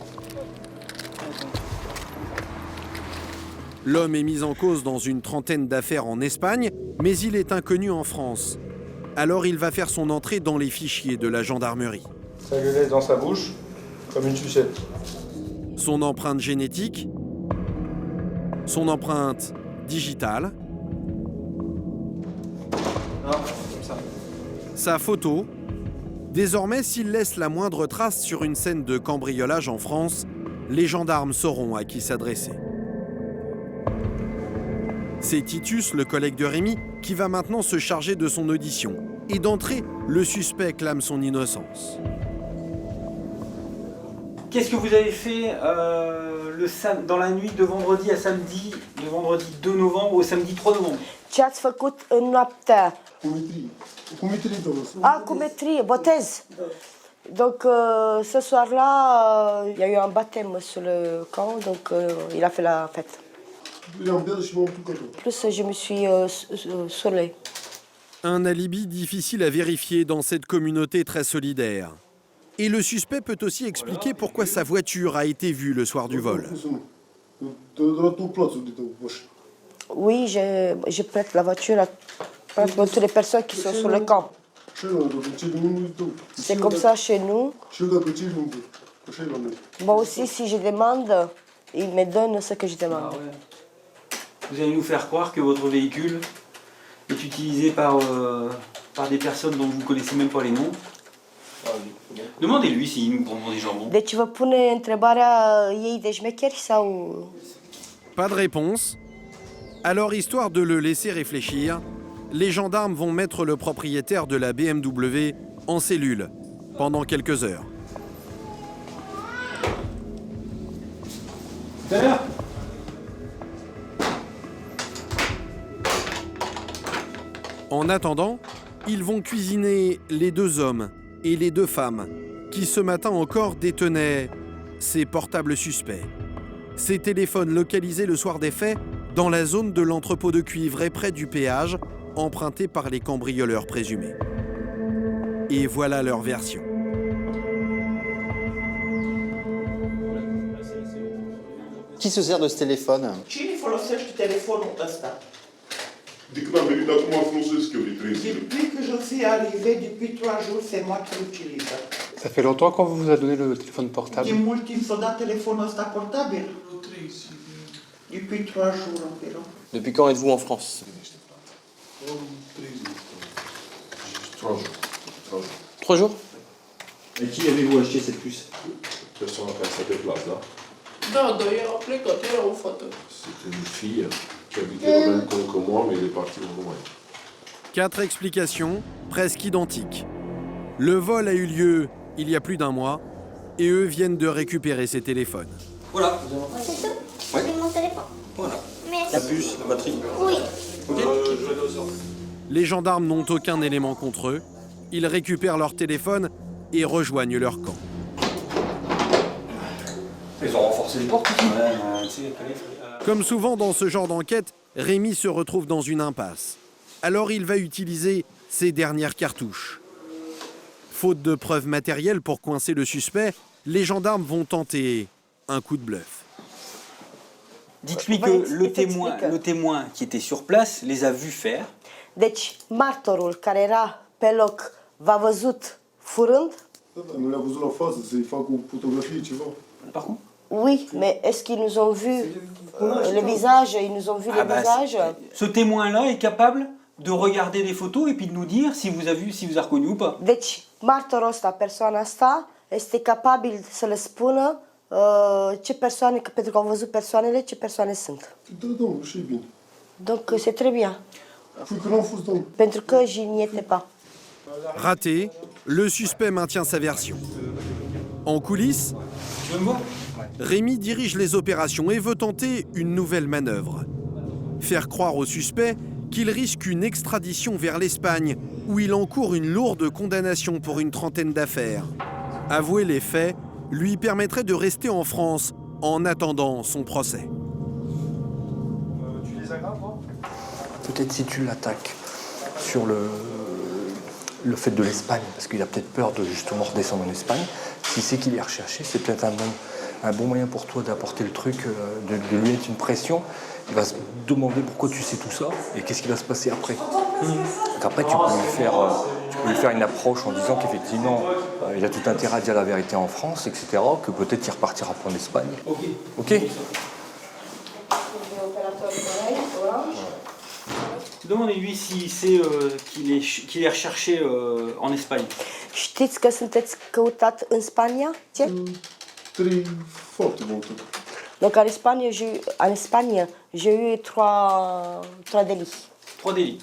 L'homme est mis en cause dans une trentaine d'affaires en Espagne, mais il est inconnu en France. Alors il va faire son entrée dans les fichiers de la gendarmerie. Ça le laisse dans sa bouche, comme une sucette. Son empreinte génétique, son empreinte digitale, Comme ça. sa photo. Désormais, s'il laisse la moindre trace sur une scène de cambriolage en France, les gendarmes sauront à qui s'adresser. C'est Titus, le collègue de Rémi, qui va maintenant se charger de son audition. Et d'entrée, le suspect clame son innocence. Qu'est-ce que vous avez fait dans la nuit de vendredi à samedi, de vendredi 2 novembre au samedi 3 novembre? Ce ați făcut în noaptea? Cumetrie, botez. Donc ce soir-là, il y a eu un baptême sur le camp, donc il a fait la fête. Plus je me suis saoulée. Un alibi difficile à vérifier dans cette communauté très solidaire. Et le suspect peut aussi expliquer pourquoi sa voiture a été vue le soir du vol. Oui, je prête la voiture à toutes les personnes qui sont sur le camp. C'est comme ça chez nous. Moi aussi, si je demande, ils me donnent ce que je demande. Ah ouais. Vous allez nous faire croire que votre véhicule est utilisé par des personnes dont vous ne connaissez même pas les noms. Demandez-lui s'il nous prend des jambons. Deci vă pune întrebarea ei de șmecheri sau... Pas de réponse. Alors, histoire de le laisser réfléchir, les gendarmes vont mettre le propriétaire de la BMW en cellule pendant quelques heures. En attendant, ils vont cuisiner les 2 hommes et les 2 femmes qui ce matin encore détenaient ces portables suspects. Ces téléphones localisés le soir des faits dans la zone de l'entrepôt de cuivre et près du péage emprunté par les cambrioleurs présumés. Et voilà leur version. Qui se sert de ce téléphone? Cine folosește telefonul ăsta? De când am venit acum folosesc eu de 3 zile. Depuis que je suis arrivé, depuis 3 jours, c'est moi qui l'utilise. Ça fait longtemps qu'on vous a donné le téléphone portable? De mult timp s-a dat telefonul ăsta portabil? Depuis 3 jours environ. Depuis quand êtes-vous en France? 3 jours. Et qui avez-vous acheté cette puce? Persoana care se deplață, da? Da, dar era plecat, era o fată. C'était une fille qui habitait au même camp que moi, mais elle est partie en Roumanie. 4 explications presque identiques. Le vol a eu lieu il y a plus d'un mois et eux viennent de récupérer ces téléphones. Voilà. C'est tout? Ouais. C'est mon téléphone. Voilà. Merci. La puce, la batterie. Oui. Ok. Les gendarmes n'ont aucun élément contre eux. Ils récupèrent leur téléphone et rejoignent leur camp. Ils ont renforcé les portes. Comme souvent dans ce genre d'enquête, Rémi se retrouve dans une impasse. Alors il va utiliser ses dernières cartouches. Faute de preuves matérielles pour coincer le suspect, les gendarmes vont tenter un coup de bluff. Dites-lui que le témoin qui était sur place les a vus faire. Deci, martorul care era pe loc v-a văzut furând? Nu le-a văzut la față, să-i fac o fotografie, ceva. Par contre? Oui, mais est-ce qu'ils nous ont vu le visage? Ils nous ont vu le visage? Ce témoin-là est capable de regarder les photos et puis de nous dire si vous a reconnu ou pas. Deci, martorul ăsta, persoana asta, este capabil să le spună ce persoane, pentru că au văzut persoanele, ce persoane sunt. Da, domnul, și bine. Donc, c'est très bien. Păi că n-am fost, domnul. Pentru că je n'y étais pas. Raté, le suspect maintient sa version. En coulisses, Rémi dirige les opérations et veut tenter une nouvelle manœuvre. Faire croire au suspect qu'il risque une extradition vers l'Espagne, où il encourt une lourde condamnation pour une trentaine d'affaires. Avouer les faits lui permettrait de rester en France en attendant son procès. Tu les aggraves, toi? Peut-être si tu l'attaques sur le fait de l'Espagne, parce qu'il a peut-être peur de justement redescendre en Espagne. S'il sait qu'il est recherché, c'est peut-être un bon moyen pour toi d'apporter le truc, de lui mettre une pression. Il va se demander pourquoi tu sais tout ça et qu'est-ce qui va se passer après. Donc après, tu peux lui faire une approche en disant qu'effectivement, il a tout intérêt à dire la vérité en France, etc., que peut-être il repartira pas en Espagne. Ok. Demandez-lui s'il sait qu'il est recherché en Espagne. Știți că sunteți căutat în Spania? Ce? 3 foarte multe. Donc en Espagne, j'ai eu 3 délits. 3 délits.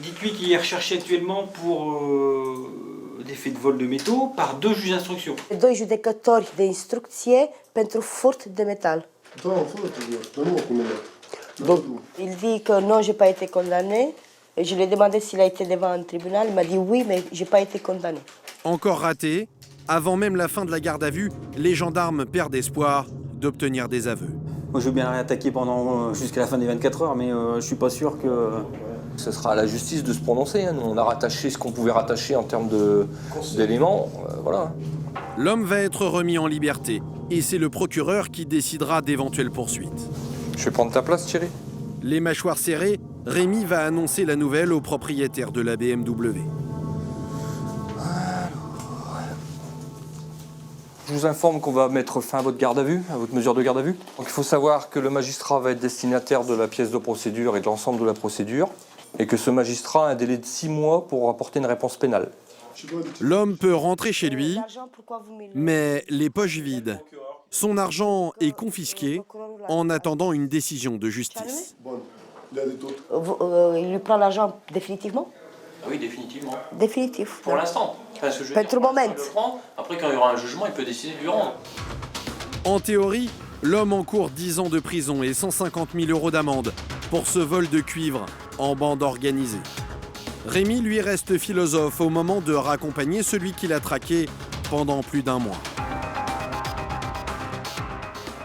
Dites-lui qu'il est recherché actuellement pour des faits de vol de métaux par 2 juges d'instruction. 2 judecători de instrucție pentru furt de metal. Da, am fost, dar nu mă condamnat. Donc, il dit que non, j'ai pas été condamné. Et je lui ai demandé s'il a été devant un tribunal. Il m'a dit oui, mais j'ai pas été condamné. Encore raté, avant même la fin de la garde à vue, les gendarmes perdent espoir d'obtenir des aveux. Moi, je veux bien la réattaquer jusqu'à la fin des 24 heures, mais je suis pas sûr que... Ce sera à la justice de se prononcer. Nous, on a rattaché ce qu'on pouvait rattacher en termes d'éléments. Voilà. L'homme va être remis en liberté et c'est le procureur qui décidera d'éventuelles poursuites. Je vais prendre ta place, Thierry. Les mâchoires serrées, Rémi va annoncer la nouvelle au propriétaire de la BMW. Je vous informe qu'on va mettre fin à votre garde à vue, à votre mesure de garde à vue. Donc il faut savoir que le magistrat va être destinataire de la pièce de procédure et de l'ensemble de la procédure, et que ce magistrat a un délai de 6 mois pour apporter une réponse pénale. L'homme peut rentrer chez lui, mais les poches vides. Son argent est confisqué en attendant une décision de justice. Il lui prend l'argent définitivement? Oui, définitivement. Définitif. Pour l'instant. Parce que je Pentru moment. Après, quand il y aura un jugement, il peut décider de lui rendre. En théorie, l'homme encourt 10 ans de prison et 150 000 € d'amende pour ce vol de cuivre en bande organisée. Rémi, lui, reste philosophe au moment de raccompagner celui qui l'a traqué pendant plus d'1 mois.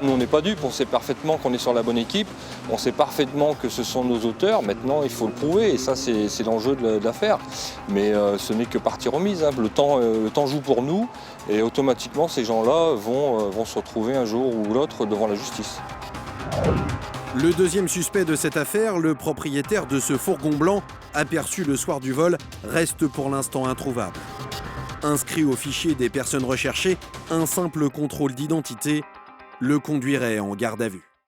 Nous, on n'est pas dupes, on sait parfaitement qu'on est sur la bonne équipe, on sait parfaitement que ce sont nos auteurs. Maintenant, il faut le prouver et ça, c'est l'enjeu de l'affaire. Mais ce n'est que partie remise. Hein. Le temps joue pour nous et automatiquement, ces gens-là vont se retrouver un jour ou l'autre devant la justice. Le deuxième suspect de cette affaire, le propriétaire de ce fourgon blanc, aperçu le soir du vol, reste pour l'instant introuvable. Inscrit au fichier des personnes recherchées, un simple contrôle d'identité le conduirait en garde à vue.